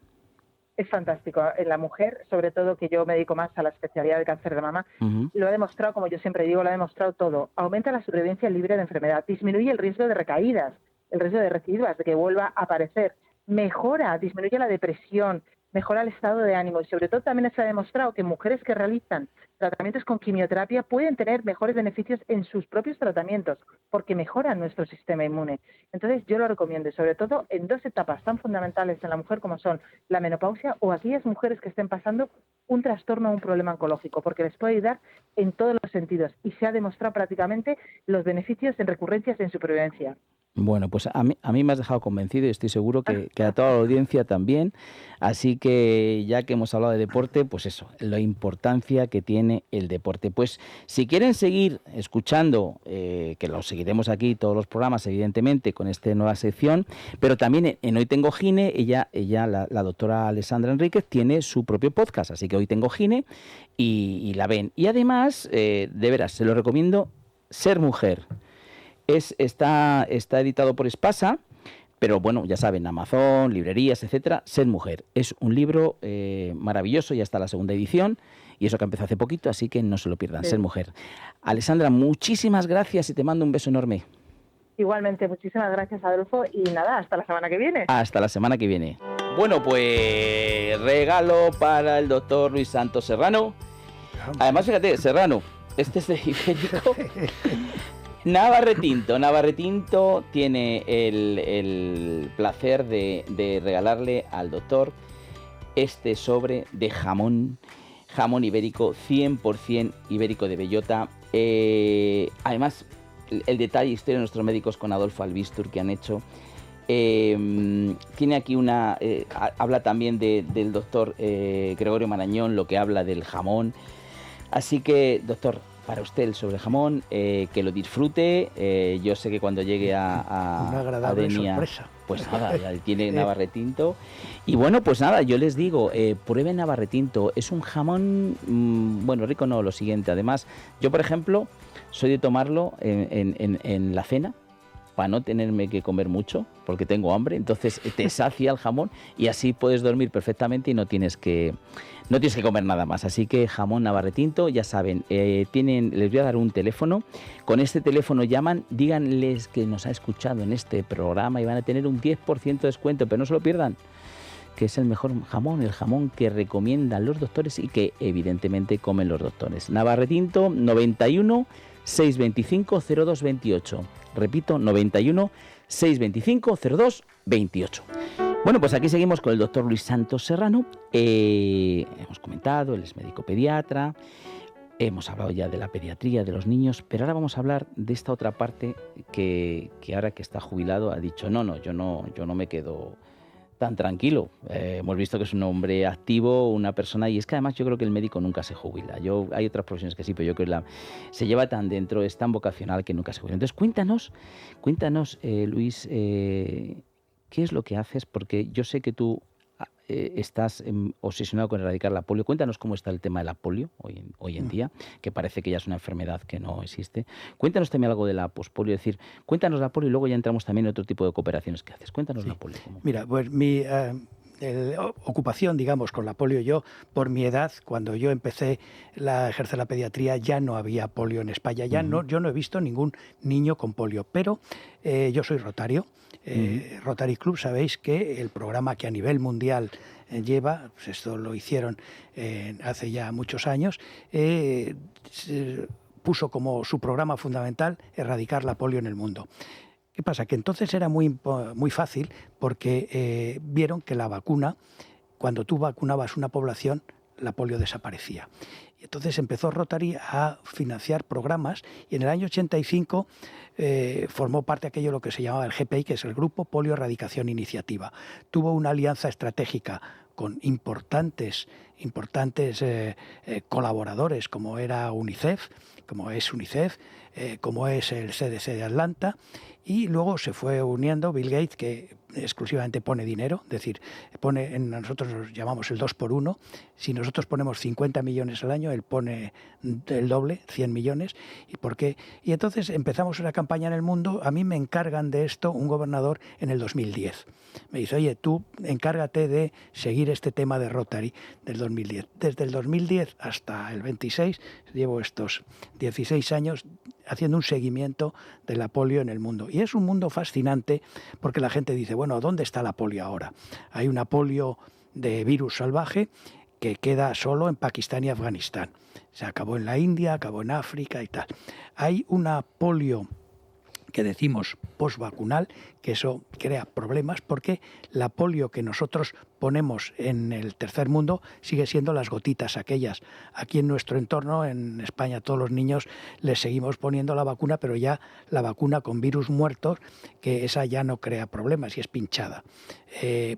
Es fantástico. En la mujer, sobre todo que yo me dedico más a la especialidad de cáncer de mama, lo ha demostrado, como yo siempre digo, lo ha demostrado todo. Aumenta la supervivencia libre de enfermedad, disminuye el riesgo de recaídas, el riesgo de recidivas, de que vuelva a aparecer, disminuye la depresión, mejora el estado de ánimo y sobre todo también se ha demostrado que mujeres que realizan tratamientos con quimioterapia pueden tener mejores beneficios en sus propios tratamientos porque mejoran nuestro sistema inmune. Entonces yo lo recomiendo y sobre todo en 2 etapas tan fundamentales en la mujer como son la menopausia o aquellas mujeres que estén pasando un trastorno o un problema oncológico, porque les puede ayudar en todos los sentidos y se ha demostrado prácticamente los beneficios en recurrencias y en supervivencia. Bueno, pues a mí me has dejado convencido y estoy seguro que a toda la audiencia también. Así que ya que hemos hablado de deporte, pues eso, la importancia que tiene el deporte. Pues si quieren seguir escuchando, que lo seguiremos aquí todos los programas, evidentemente, con esta nueva sección, pero también en Hoy Tengo Gine, ella la doctora Alessandra Enríquez, tiene su propio podcast. Así que Hoy Tengo Gine y la ven. Y además, de veras, se lo recomiendo, Ser Mujer. Está editado por Espasa, pero bueno, ya saben, Amazon, librerías, etcétera. Ser Mujer es un libro maravilloso, ya está la 2ª edición y eso que empezó hace poquito, así que no se lo pierdan. Sí. Ser Mujer. Alessandra, muchísimas gracias y te mando un beso enorme. Igualmente, muchísimas gracias, Adolfo, y nada, hasta la semana que viene. Hasta la semana que viene. Bueno, pues regalo para el doctor Luis Santos Serrano. Además, fíjate, Serrano, este es de Ibérico. Navarretinto tiene el placer de regalarle al doctor este sobre de jamón ibérico, 100% ibérico de bellota. Además, el detalle, historia de nuestros médicos con Adolfo Albistur que han hecho. Tiene aquí habla también del doctor Gregorio Marañón, lo que habla del jamón. Así que, doctor, para usted el sobre jamón, que lo disfrute. Yo sé que cuando llegue una agradable Denia, sorpresa. Pues nada, ya tiene Navarretinto. Y bueno, pues nada, yo les digo, prueben Navarretinto. Es un jamón, rico no, lo siguiente. Además, yo por ejemplo, soy de tomarlo en la cena, para no tenerme que comer mucho, porque tengo hambre. Entonces te sacia el jamón y así puedes dormir perfectamente y no tienes que comer nada más. Así que jamón Navarretinto, ya saben, les voy a dar un teléfono. Con este teléfono llaman, díganles que nos ha escuchado en este programa y van a tener un 10% de descuento, pero no se lo pierdan, que es el mejor jamón, el jamón que recomiendan los doctores y que evidentemente comen los doctores. Navarretinto 91 625 0228. Repito, 91 625 0228. Bueno, pues aquí seguimos con el doctor Luis Santos Serrano. Hemos comentado, él es médico pediatra. Hemos hablado ya de la pediatría, de los niños, pero ahora vamos a hablar de esta otra parte que ahora que está jubilado ha dicho, yo no me quedo tan tranquilo. Hemos visto que es un hombre activo, una persona, y es que además yo creo que el médico nunca se jubila. Hay otras profesiones que sí, pero yo creo que se lleva tan dentro, es tan vocacional que nunca se jubila. Entonces cuéntanos, Luis, ¿qué es lo que haces? Porque yo sé que tú estás obsesionado con erradicar la polio. Cuéntanos cómo está el tema de la polio hoy en día, que parece que ya es una enfermedad que no existe. Cuéntanos también algo de la pospolio, es decir, cuéntanos la polio y luego ya entramos también en otro tipo de cooperaciones que haces. Cuéntanos la polio. Mira, pues mi ocupación, digamos, con la polio, yo, por mi edad, cuando yo empecé a ejercer la pediatría, ya no había polio en España, yo no he visto ningún niño con polio, pero yo soy rotario. Rotary Club, sabéis que el programa que a nivel mundial lleva, pues esto lo hicieron hace ya muchos años, puso como su programa fundamental erradicar la polio en el mundo. ¿Qué pasa? Que entonces era muy fácil porque vieron que la vacuna, cuando tú vacunabas una población, la polio desaparecía. Y entonces empezó Rotary a financiar programas y en el año 85 formó parte de aquello lo que se llamaba el GPI, que es el Grupo Polio Erradicación Iniciativa. Tuvo una alianza estratégica con importantes colaboradores como era UNICEF, como es UNICEF, como es el CDC de Atlanta, y luego se fue uniendo Bill Gates, que exclusivamente pone dinero, es decir, nosotros nos llamamos el 2x1, si nosotros ponemos 50 millones al año, él pone el doble, 100 millones, ¿y por qué? Y entonces empezamos una campaña en el mundo, a mí me encargan de esto un gobernador en el 2010, me dice, oye, tú encárgate de seguir este tema de Rotary del 2010. Desde el 2010 hasta el 26, llevo estos 16 años haciendo un seguimiento de la polio en el mundo. Y es un mundo fascinante porque la gente dice, bueno, ¿dónde está la polio ahora? Hay una polio de virus salvaje que queda solo en Pakistán y Afganistán. Se acabó en la India, acabó en África y tal. Hay una polio que decimos postvacunal, que eso crea problemas porque la polio que nosotros ponemos en el tercer mundo sigue siendo las gotitas aquellas. Aquí en nuestro entorno, en España, todos los niños les seguimos poniendo la vacuna, pero ya la vacuna con virus muertos, que esa ya no crea problemas y es pinchada.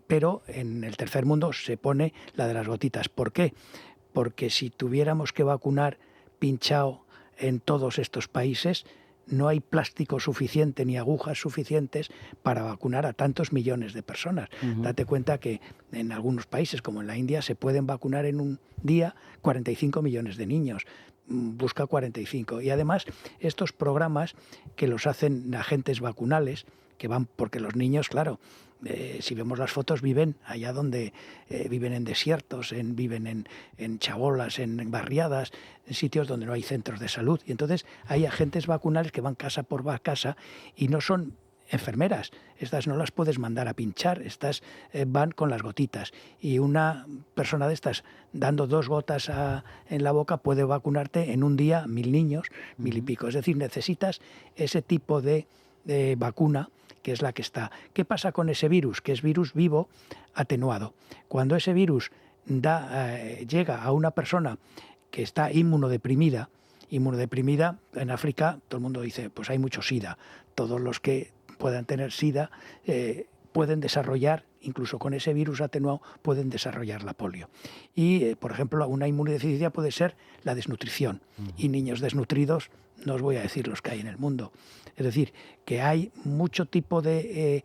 Pero en el tercer mundo se pone la de las gotitas. ¿Por qué? Porque si tuviéramos que vacunar pinchado en todos estos países, no hay plástico suficiente ni agujas suficientes para vacunar a tantos millones de personas. Date cuenta que en algunos países, como en la India, se pueden vacunar en un día 45 millones de niños. Busca 45. Y además, estos programas que los hacen agentes vacunales, que van porque los niños, claro, si vemos las fotos, viven allá donde viven en desiertos, viven en chabolas, en barriadas, en sitios donde no hay centros de salud. Y entonces hay agentes vacunales que van casa por casa y no son enfermeras. Estas no las puedes mandar a pinchar, estas van con las gotitas. Y una persona de estas dando 2 gotas en la boca puede vacunarte en un día 1.000 niños, 1.000 y pico. Es decir, necesitas ese tipo de vacuna, que es la que está. ¿Qué pasa con ese virus? Que es virus vivo atenuado. Cuando ese virus llega a una persona que está inmunodeprimida, en África todo el mundo dice, pues hay mucho SIDA. Todos los que puedan tener SIDA pueden desarrollar, incluso con ese virus atenuado, pueden desarrollar la polio. Y, por ejemplo, una inmunodeficiencia puede ser la desnutrición. Y niños desnutridos, no os voy a decir los que hay en el mundo. Es decir, que hay mucho tipo de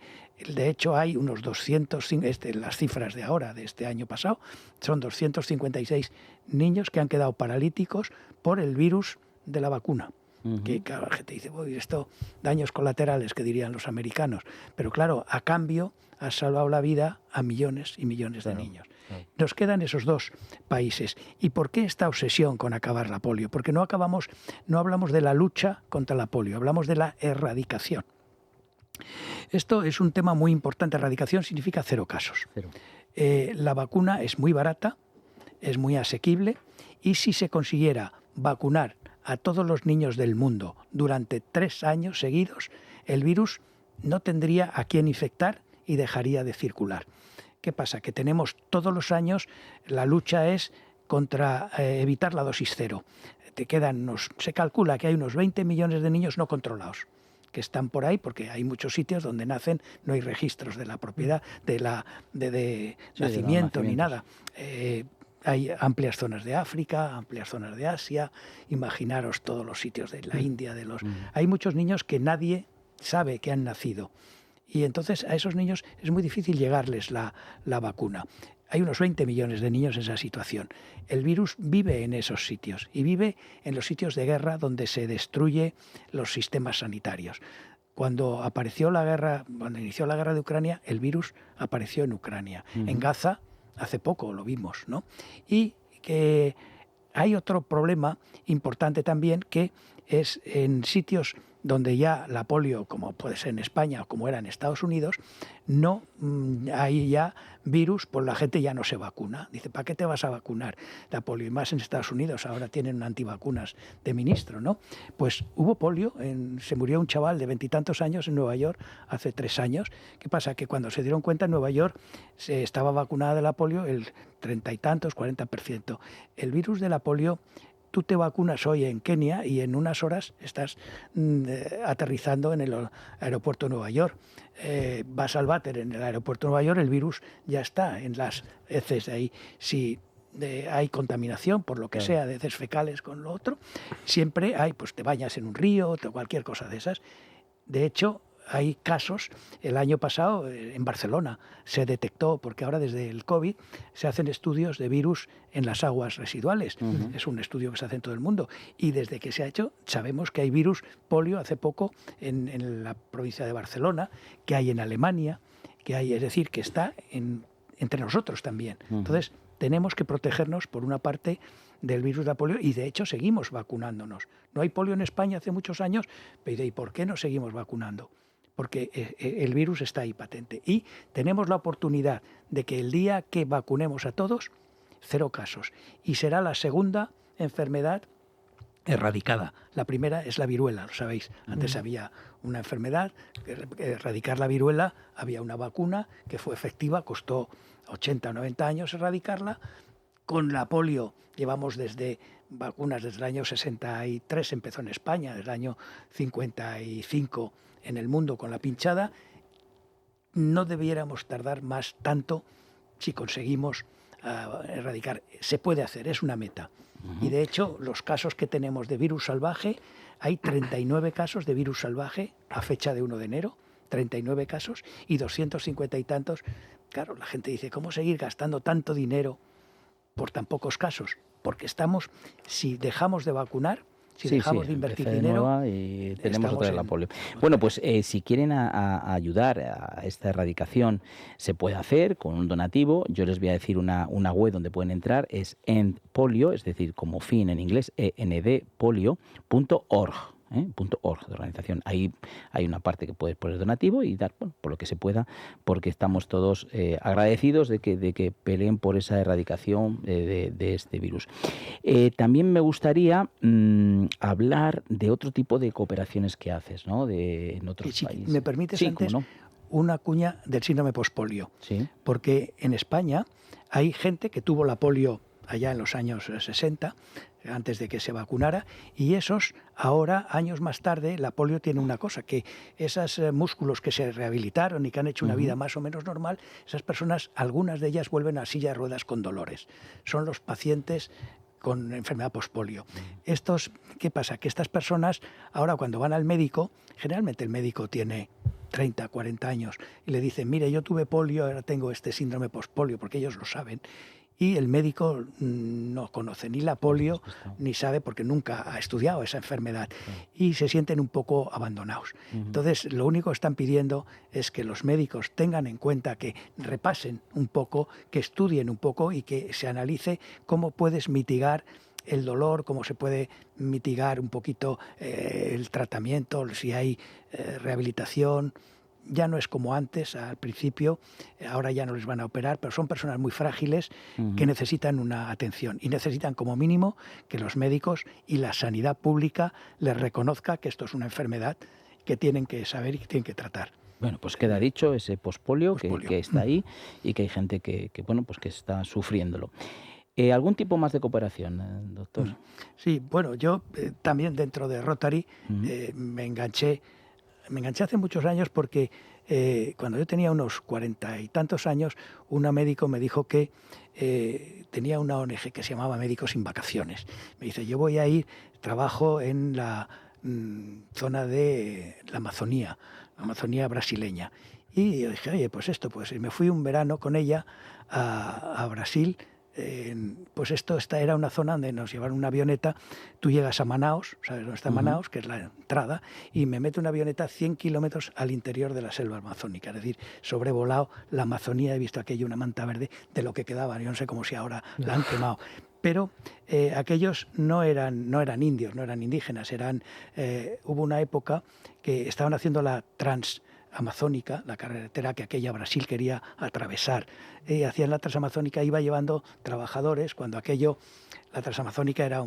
hecho, hay unos 200, las cifras de ahora, de este año pasado, son 256 niños que han quedado paralíticos por el virus de la vacuna. Que claro, la gente dice, esto, daños colaterales, que dirían los americanos. Pero claro, a cambio has salvado la vida a millones y millones de niños. Nos quedan esos 2 países. ¿Y por qué esta obsesión con acabar la polio? Porque no hablamos de la lucha contra la polio, hablamos de la erradicación. Esto es un tema muy importante. Erradicación significa 0 casos. La vacuna es muy barata, es muy asequible, y si se consiguiera vacunar a todos los niños del mundo durante 3 años seguidos, el virus no tendría a quién infectar y dejaría de circular. ¿Qué pasa? Que tenemos todos los años, la lucha es contra evitar la dosis 0. se calcula que hay unos 20 millones de niños no controlados que están por ahí, porque hay muchos sitios donde nacen, no hay registros de la propiedad, de nacimiento ni nada. Hay amplias zonas de África, amplias zonas de Asia, imaginaros todos los sitios de la India, hay muchos niños que nadie sabe que han nacido. Y entonces a esos niños es muy difícil llegarles la vacuna. Hay unos 20 millones de niños en esa situación. El virus vive en esos sitios y vive en los sitios de guerra donde se destruye los sistemas sanitarios. Cuando inició la guerra de Ucrania, el virus apareció en Ucrania. En Gaza, hace poco lo vimos, ¿no? Y que hay otro problema importante también, que es en sitios donde ya la polio, como puede ser en España o como era en Estados Unidos, no hay ya virus, pues la gente ya no se vacuna. Dice, ¿para qué te vas a vacunar la polio? Y más en Estados Unidos, ahora tienen antivacunas de ministro, ¿no? Pues hubo polio, se murió un chaval de 20 y tantos años en Nueva York hace 3 años. ¿Qué pasa? Que cuando se dieron cuenta en Nueva York se estaba vacunada de la polio el 30 y tantos, 40%. El virus de la polio, tú te vacunas hoy en Kenia y en unas horas estás aterrizando en el aeropuerto de Nueva York. Vas al váter en el aeropuerto de Nueva York, el virus ya está en las heces de ahí. Si hay contaminación, por lo que sea, de heces fecales con lo otro, siempre hay, pues te bañas en un río o cualquier cosa de esas. De hecho, hay casos, el año pasado en Barcelona se detectó, porque ahora desde el COVID se hacen estudios de virus en las aguas residuales. Es un estudio que se hace en todo el mundo. Y desde que se ha hecho, sabemos que hay virus polio hace poco en la provincia de Barcelona, que hay en Alemania, que hay, es decir, que está entre nosotros también. Entonces, tenemos que protegernos, por una parte, del virus de la polio, y de hecho seguimos vacunándonos. No hay polio en España hace muchos años, pero ¿y por qué no seguimos vacunando? Porque el virus está ahí patente. Y tenemos la oportunidad de que el día que vacunemos a todos, 0 casos. Y será la segunda enfermedad erradicada. La primera es la viruela, lo sabéis. Antes había una enfermedad, erradicar la viruela, había una vacuna que fue efectiva, costó 80 o 90 años erradicarla. Con la polio llevamos desde vacunas desde el año 63, empezó en España, desde el año 55 en el mundo con la pinchada. No debiéramos tardar más tanto si conseguimos erradicar. Se puede hacer, es una meta. Y de hecho, los casos que tenemos de virus salvaje, hay 39 casos de virus salvaje a fecha de 1 de enero, 39 casos y 250 y tantos. Claro, la gente dice, ¿cómo seguir gastando tanto dinero por tan pocos casos? Porque si dejamos de vacunar, si dejamos de invertir dinero, y tenemos otra vez la polio. Bueno, pues si quieren ayudar a esta erradicación, se puede hacer con un donativo. Yo les voy a decir una web donde pueden entrar, es endpolio, es decir, como fin en inglés, endpolio.org. .org de organización. Ahí hay una parte que puedes poner donativo y dar, bueno, por lo que se pueda, porque estamos todos agradecidos de que peleen por esa erradicación de este virus. También me gustaría hablar de otro tipo de cooperaciones que haces, ¿no? En otros países. ¿Me permites antes una cuña del síndrome pospolio? Sí. Porque en España hay gente que tuvo la polio allá en los años 60, antes de que se vacunara, y esos ahora, años más tarde, la polio tiene una cosa, que esos músculos que se rehabilitaron y que han hecho una vida más o menos normal, esas personas, algunas de ellas vuelven a silla de ruedas con dolores. Son los pacientes con enfermedad pospolio. ¿Qué pasa? Que estas personas, ahora cuando van al médico, generalmente el médico tiene 30, 40 años, y le dicen, mire, yo tuve polio, ahora tengo este síndrome pospolio, porque ellos lo saben. Y el médico no conoce ni la polio, ni sabe, porque nunca ha estudiado esa enfermedad. Y se sienten un poco abandonados. Entonces, lo único que están pidiendo es que los médicos tengan en cuenta, que repasen un poco, que estudien un poco y que se analice cómo puedes mitigar el dolor, cómo se puede mitigar un poquito el tratamiento, si hay rehabilitación. Ya no es como antes, al principio, ahora ya no les van a operar, pero son personas muy frágiles que necesitan una atención y necesitan como mínimo que los médicos y la sanidad pública les reconozca que esto es una enfermedad que tienen que saber y que tienen que tratar. Bueno, pues queda dicho ese pospolio. Que está ahí y que hay gente que está sufriéndolo. ¿Algún tipo más de cooperación, doctor? Sí, bueno, yo también dentro de Rotary me enganché hace muchos años porque cuando yo tenía unos 40 y tantos años, una médico me dijo que tenía una ONG que se llamaba Médicos sin Vacaciones. Me dice, yo voy a ir, trabajo en la zona de la Amazonía brasileña. Y yo dije, oye, pues esto, pues y me fui un verano con ella a Brasil. Pues esta era una zona donde nos llevaron una avioneta. Tú llegas a Manaos, ¿sabes dónde está Manaos? Que es la entrada, y me mete una avioneta 100 kilómetros al interior de la selva amazónica. Es decir, sobrevolado la Amazonía, he visto aquello, una manta verde de lo que quedaba. Yo no sé cómo si ahora la han quemado. Pero aquellos no eran indios, no eran indígenas, hubo una época que estaban haciendo la transamazónica, la carretera que aquella Brasil quería atravesar. Hacían la transamazónica, iba llevando trabajadores, cuando la transamazónica era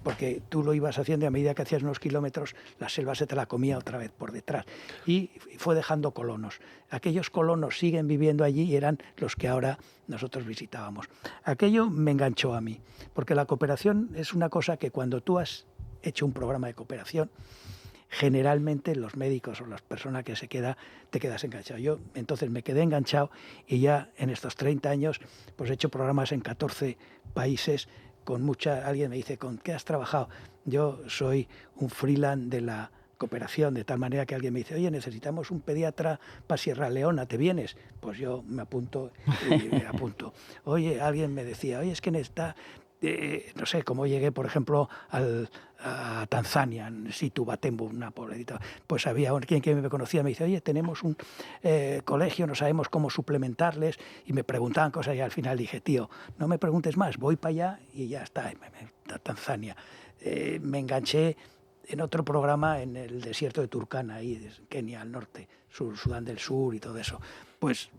porque tú lo ibas haciendo y a medida que hacías unos kilómetros, la selva se te la comía otra vez por detrás. Y fue dejando colonos. Aquellos colonos siguen viviendo allí y eran los que ahora nosotros visitábamos. Aquello me enganchó a mí, porque la cooperación es una cosa que cuando tú has hecho un programa de cooperación, generalmente los médicos o las personas que te quedas enganchado. Yo entonces me quedé enganchado y ya en estos 30 años pues he hecho programas en 14 países alguien me dice, ¿con qué has trabajado? Yo soy un freelance de la cooperación, de tal manera que alguien me dice, oye, necesitamos un pediatra para Sierra Leona, ¿te vienes? Pues yo me apunto y me apunto. Oye, alguien me decía, oye, es que necesita... no sé, cómo llegué, por ejemplo, a Tanzania, en Situbatembu, una poblecita. Pues había quien que me conocía, me dice, oye, tenemos un colegio, no sabemos cómo suplementarles, y me preguntaban cosas, y al final dije, tío, no me preguntes más, voy para allá y ya está, a Tanzania. Me enganché en otro programa en el desierto de Turkana, ahí, de Kenia, al norte, Sudán del Sur y todo eso. Pues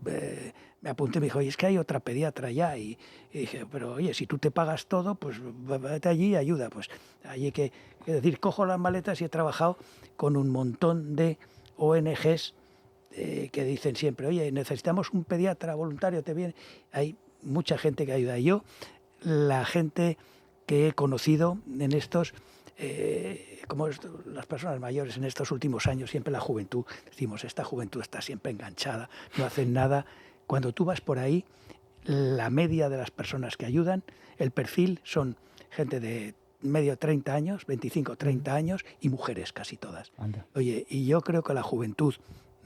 me apunté y me dijo, oye, es que hay otra pediatra allá. Y dije, pero oye, si tú te pagas todo, pues vete allí y ayuda. Pues allí es decir, cojo las maletas y he trabajado con un montón de ONGs que dicen siempre, oye, necesitamos un pediatra voluntario, ¿te viene? Hay mucha gente que ayuda. Y yo, la gente que he conocido en estos... como las personas mayores en estos últimos años, siempre la juventud, decimos, esta juventud está siempre enganchada, no hacen nada. Cuando tú vas por ahí, la media de las personas que ayudan, el perfil son gente de medio 30 años, 25, 30 años y mujeres casi todas. Anda. Oye, y yo creo que la juventud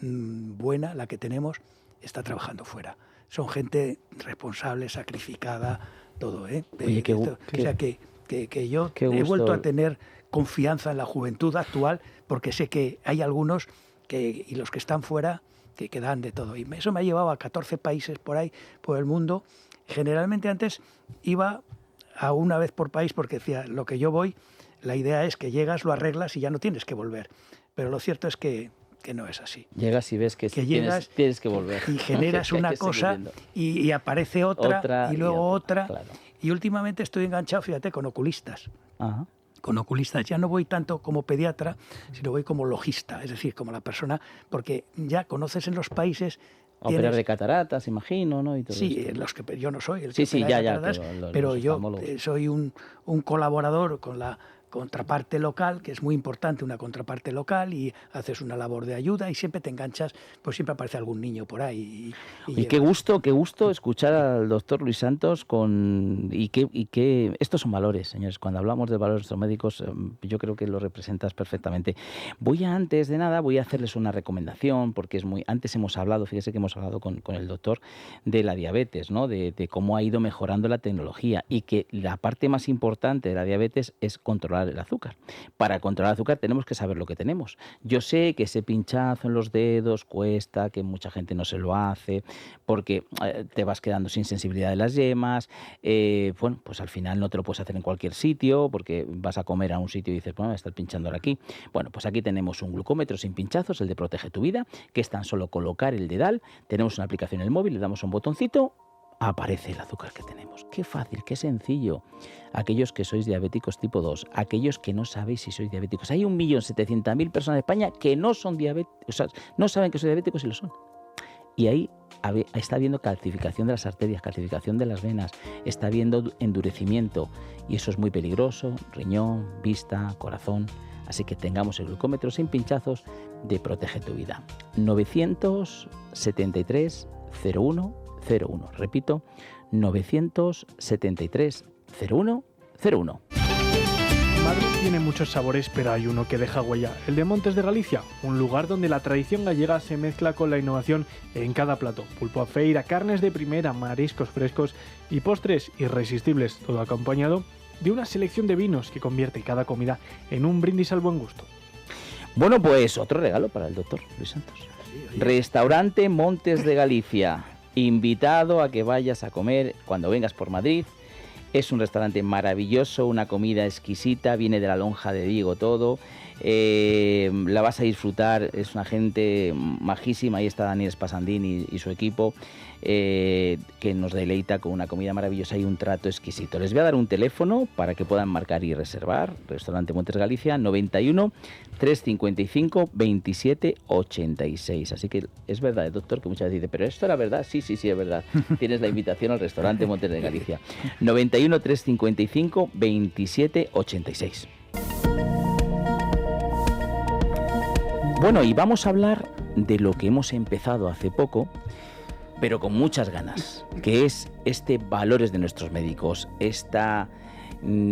buena, la que tenemos, está trabajando fuera. Son gente responsable, sacrificada, todo, ¿eh? Oye, O sea que yo he vuelto a tener confianza en la juventud actual porque sé que hay algunos y los que están fuera que dan de todo. Y eso me ha llevado a 14 países por ahí, por el mundo. Generalmente antes iba a una vez por país porque decía, lo que yo voy, la idea es que llegas, lo arreglas y ya no tienes que volver. Pero lo cierto es que no es así. Llegas y ves que tienes que volver. Y generas una cosa y aparece otra y luego otra. Claro. Y últimamente estoy enganchado, fíjate, con oculistas. Ajá. Con oculistas ya no voy tanto como pediatra, sino voy como logista, es decir, como la persona, porque ya conoces en los países... Operar de cataratas, imagino, ¿no? Y todo sí, eso. en los que yo no soy el sí, que sí, opera de ya, cataratas, pero yo soy un colaborador con la contraparte local, que es muy importante, una contraparte local, y haces una labor de ayuda y siempre te enganchas, pues siempre aparece algún niño por ahí. Y qué gusto escuchar al doctor Luis Santos y que estos son valores, señores. Cuando hablamos de valores médicos, yo creo que lo representas perfectamente. Antes de nada, voy a hacerles una recomendación, porque antes hemos hablado, fíjese que hemos hablado con el doctor de la diabetes, ¿no? De cómo ha ido mejorando la tecnología y que la parte más importante de la diabetes es controlar el azúcar. Para controlar el azúcar tenemos que saber lo que tenemos. Yo sé que ese pinchazo en los dedos cuesta, que mucha gente no se lo hace, porque te vas quedando sin sensibilidad de las yemas. Bueno, pues al final no te lo puedes hacer en cualquier sitio, porque vas a comer a un sitio y dices, bueno, me está pinchando ahora aquí. Bueno, pues aquí tenemos un glucómetro sin pinchazos, el de Protege tu Vida, que es tan solo colocar el dedal. Tenemos una aplicación en el móvil, le damos un botoncito, aparece el azúcar que tenemos. Qué fácil, qué sencillo. Aquellos que sois diabéticos tipo 2, aquellos que no sabéis si sois diabéticos. Hay 1.700.000 personas en España que no son diabéticos, o sea, no saben que son diabéticos y lo son. Y ahí está habiendo calcificación de las arterias, calcificación de las venas, está habiendo endurecimiento y eso es muy peligroso, riñón, vista, corazón. Así que tengamos el glucómetro sin pinchazos de Protege tu Vida. 973 01 01. Repito, 973 01 01. Madrid tiene muchos sabores, pero hay uno que deja huella, el de Montes de Galicia, un lugar donde la tradición gallega se mezcla con la innovación en cada plato. Pulpo a feira, carnes de primera, mariscos frescos y postres irresistibles, todo acompañado de una selección de vinos que convierte cada comida en un brindis al buen gusto. Bueno, pues otro regalo para el doctor Luis Santos. Restaurante Montes de Galicia, invitado a que vayas a comer cuando vengas por Madrid. Es un restaurante maravilloso, una comida exquisita, viene de la lonja de Vigo todo, la vas a disfrutar, es una gente majísima, ahí está Daniel Spasandín y su equipo, que nos deleita con una comida maravillosa y un trato exquisito. Les voy a dar un teléfono para que puedan marcar y reservar, Restaurante Montes de Galicia, 91 355 27 86. Así que es verdad, doctor, que muchas veces dice, ¿pero esto era verdad? Sí, es verdad. Tienes la invitación al Restaurante Montes de Galicia. 91 355 27 86. Bueno, y vamos a hablar de lo que hemos empezado hace poco, pero con muchas ganas, que es valores de nuestros médicos, esta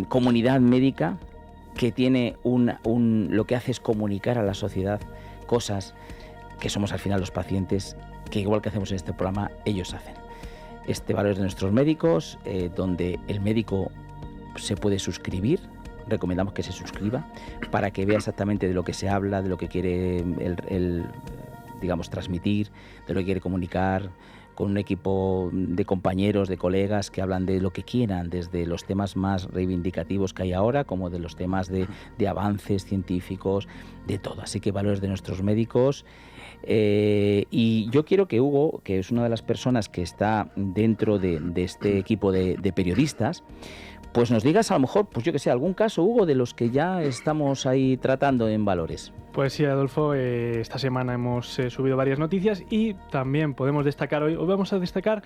comunidad médica que tiene lo que hace es comunicar a la sociedad cosas que somos al final los pacientes, que igual que hacemos en este programa, ellos hacen. Valores de nuestros médicos, donde el médico se puede suscribir, recomendamos que se suscriba para que vea exactamente de lo que se habla, de lo que quiere digamos, transmitir, de lo que quiere comunicar, con un equipo de compañeros, de colegas que hablan de lo que quieran, desde los temas más reivindicativos que hay ahora, como de los temas de avances científicos, de todo. Así que valores de nuestros médicos. Y yo quiero que Hugo, que es una de las personas que está dentro de este equipo de periodistas, pues nos digas a lo mejor, pues yo que sé, algún caso, Hugo, de los que ya estamos ahí tratando en valores. Pues sí, Adolfo, esta semana hemos subido varias noticias y también podemos destacar hoy vamos a destacar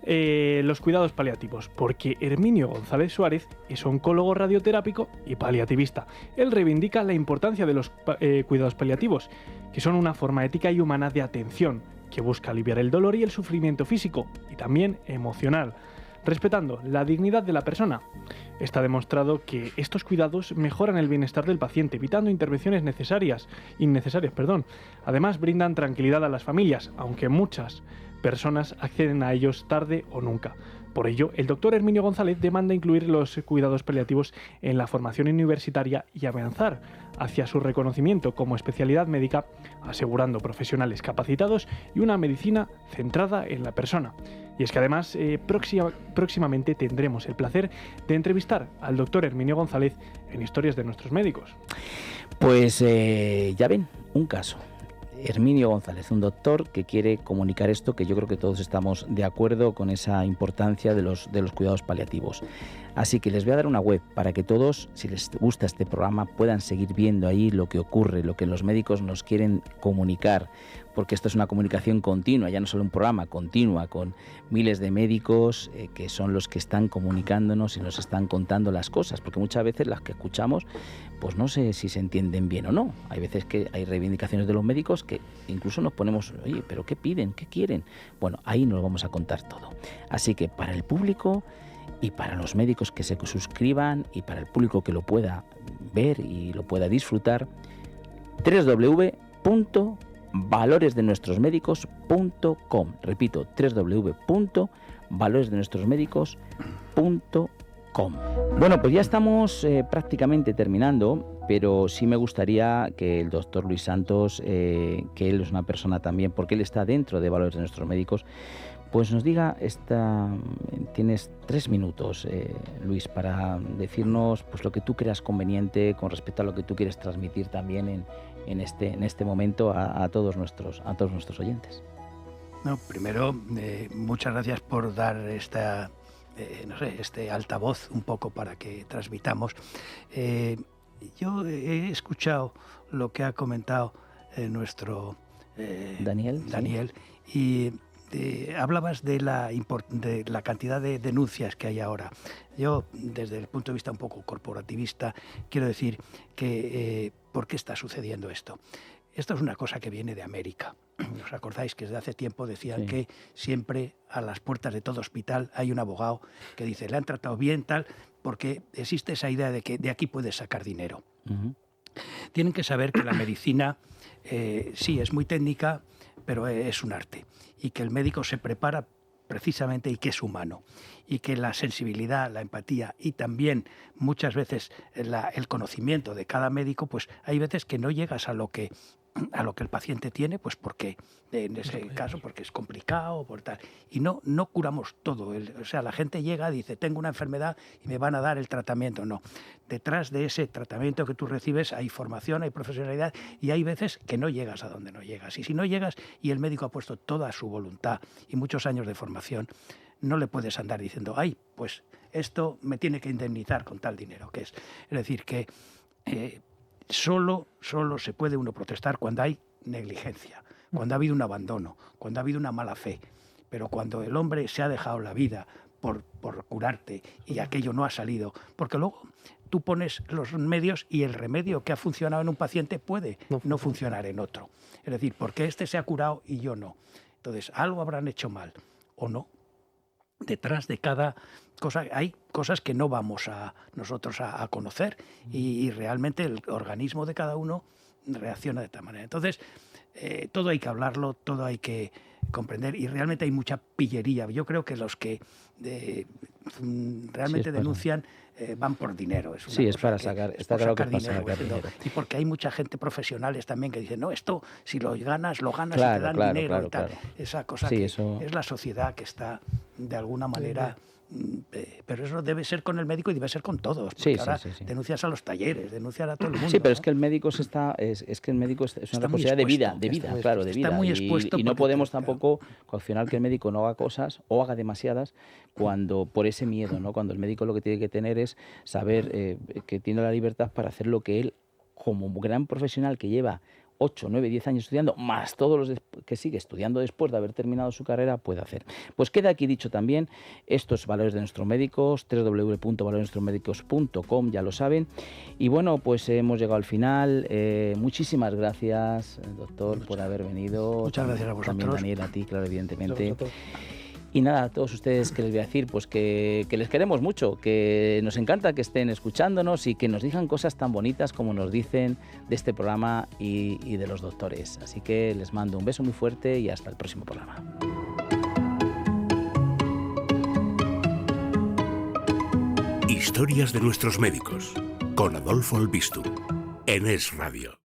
los cuidados paliativos, porque Herminio González Suárez es oncólogo radioterápico y paliativista. Él reivindica la importancia de los cuidados paliativos, que son una forma ética y humana de atención, que busca aliviar el dolor y el sufrimiento físico y también emocional, respetando la dignidad de la persona. Está demostrado que estos cuidados mejoran el bienestar del paciente, evitando intervenciones innecesarias. Además, brindan tranquilidad a las familias, aunque muchas personas acceden a ellos tarde o nunca. Por ello, el doctor Herminio González demanda incluir los cuidados paliativos en la formación universitaria y avanzar hacia su reconocimiento como especialidad médica, asegurando profesionales capacitados y una medicina centrada en la persona. Y es que además próximamente tendremos el placer de entrevistar al doctor Herminio González en Historias de nuestros médicos. Pues ya ven, un caso. Herminio González, un doctor que quiere comunicar esto, que yo creo que todos estamos de acuerdo con esa importancia de los cuidados paliativos. Así que les voy a dar una web para que todos, si les gusta este programa, puedan seguir viendo ahí lo que ocurre, lo que los médicos nos quieren comunicar, porque esto es una comunicación continua, ya no solo un programa, continua, con miles de médicos que son los que están comunicándonos y nos están contando las cosas, porque muchas veces las que escuchamos, pues no sé si se entienden bien o no. Hay veces que hay reivindicaciones de los médicos que incluso nos ponemos, oye, ¿pero qué piden? ¿Qué quieren? Bueno, ahí nos vamos a contar todo. Así que para el público y para los médicos que se suscriban y para el público que lo pueda ver y lo pueda disfrutar, www.valoresdenuestrosmédicos.com. Repito, www.valoresdenuestrosmédicos.com. Bueno, pues ya estamos prácticamente terminando, pero sí me gustaría que el doctor Luis Santos, que él es una persona también, porque él está dentro de Valores de Nuestros Médicos, pues nos diga, tienes 3 minutos, Luis, para decirnos pues lo que tú creas conveniente con respecto a lo que tú quieres transmitir también en este momento a todos nuestros oyentes. No, primero, muchas gracias por dar este altavoz un poco para que transmitamos. Yo he escuchado lo que ha comentado nuestro Daniel, ¿sí? Y hablabas de la cantidad de denuncias que hay ahora. Yo, desde el punto de vista un poco corporativista, quiero decir que ¿por qué está sucediendo esto? Esto es una cosa que viene de América. ¿Os acordáis que desde hace tiempo decían que siempre a las puertas de todo hospital hay un abogado que dice, le han tratado bien, tal, porque existe esa idea de que de aquí puedes sacar dinero? Tienen que saber que la medicina sí es muy técnica, pero es un arte, y que el médico se prepara precisamente y que es humano, y que la sensibilidad, la empatía y también muchas veces el conocimiento de cada médico, pues hay veces que no llegas a lo que el paciente tiene, pues porque en ese caso porque es complicado, por tal, y no curamos todo. O sea, la gente llega y dice, tengo una enfermedad y me van a dar el tratamiento. No, detrás de ese tratamiento que tú recibes hay formación, hay profesionalidad, y hay veces que no llegas a donde no llegas. Y si no llegas y el médico ha puesto toda su voluntad y muchos años de formación, no le puedes andar diciendo, ay, pues esto me tiene que indemnizar con tal dinero, que es. Es decir, que solo se puede uno protestar cuando hay negligencia, cuando ha habido un abandono, cuando ha habido una mala fe. Pero cuando el hombre se ha dejado la vida por curarte y aquello no ha salido, porque luego tú pones los medios y el remedio que ha funcionado en un paciente puede no funcionar en otro. Es decir, porque este se ha curado y yo no. Entonces, algo habrán hecho mal o no. Detrás de cada cosa hay cosas que no vamos nosotros a conocer y realmente el organismo de cada uno reacciona de tal manera. Entonces, todo hay que hablarlo, todo hay que comprender, y realmente hay mucha pillería. Yo creo que los que realmente denuncian van por dinero. Es para sacar, está claro que es para sacar dinero. Y porque hay mucha gente profesionales también que dicen, no, esto si lo ganas claro, y te dan dinero claro, y tal. Claro. Esa cosa que es la sociedad que está de alguna manera... Pero eso debe ser con el médico y debe ser con todos. Porque ahora denuncias a los talleres, denuncias a todo el mundo. Sí, pero ¿no? es que el médico es una responsabilidad de vida, claro, de vida. Está muy expuesto y no podemos tampoco coaccionar que el médico no haga cosas o haga demasiadas cuando por ese miedo, ¿no? Cuando el médico lo que tiene que tener es saber que tiene la libertad para hacer lo que él, como gran profesional que lleva 8, 9, 10 años estudiando, más todos los que sigue estudiando después de haber terminado su carrera, puede hacer. Pues queda aquí dicho también estos valores de nuestros médicos, www.valoresdenuestrosmedicos.com, ya lo saben. Y bueno, pues hemos llegado al final. Muchísimas gracias, doctor, por haber venido. Muchas gracias a vosotros. También, Daniel, a ti, claro, evidentemente. Y nada, a todos ustedes que les voy a decir, pues que les queremos mucho, que nos encanta que estén escuchándonos y que nos digan cosas tan bonitas como nos dicen de este programa y de los doctores. Así que les mando un beso muy fuerte y hasta el próximo programa. Historias de nuestros médicos, con Adolfo Albistur, en Es Radio.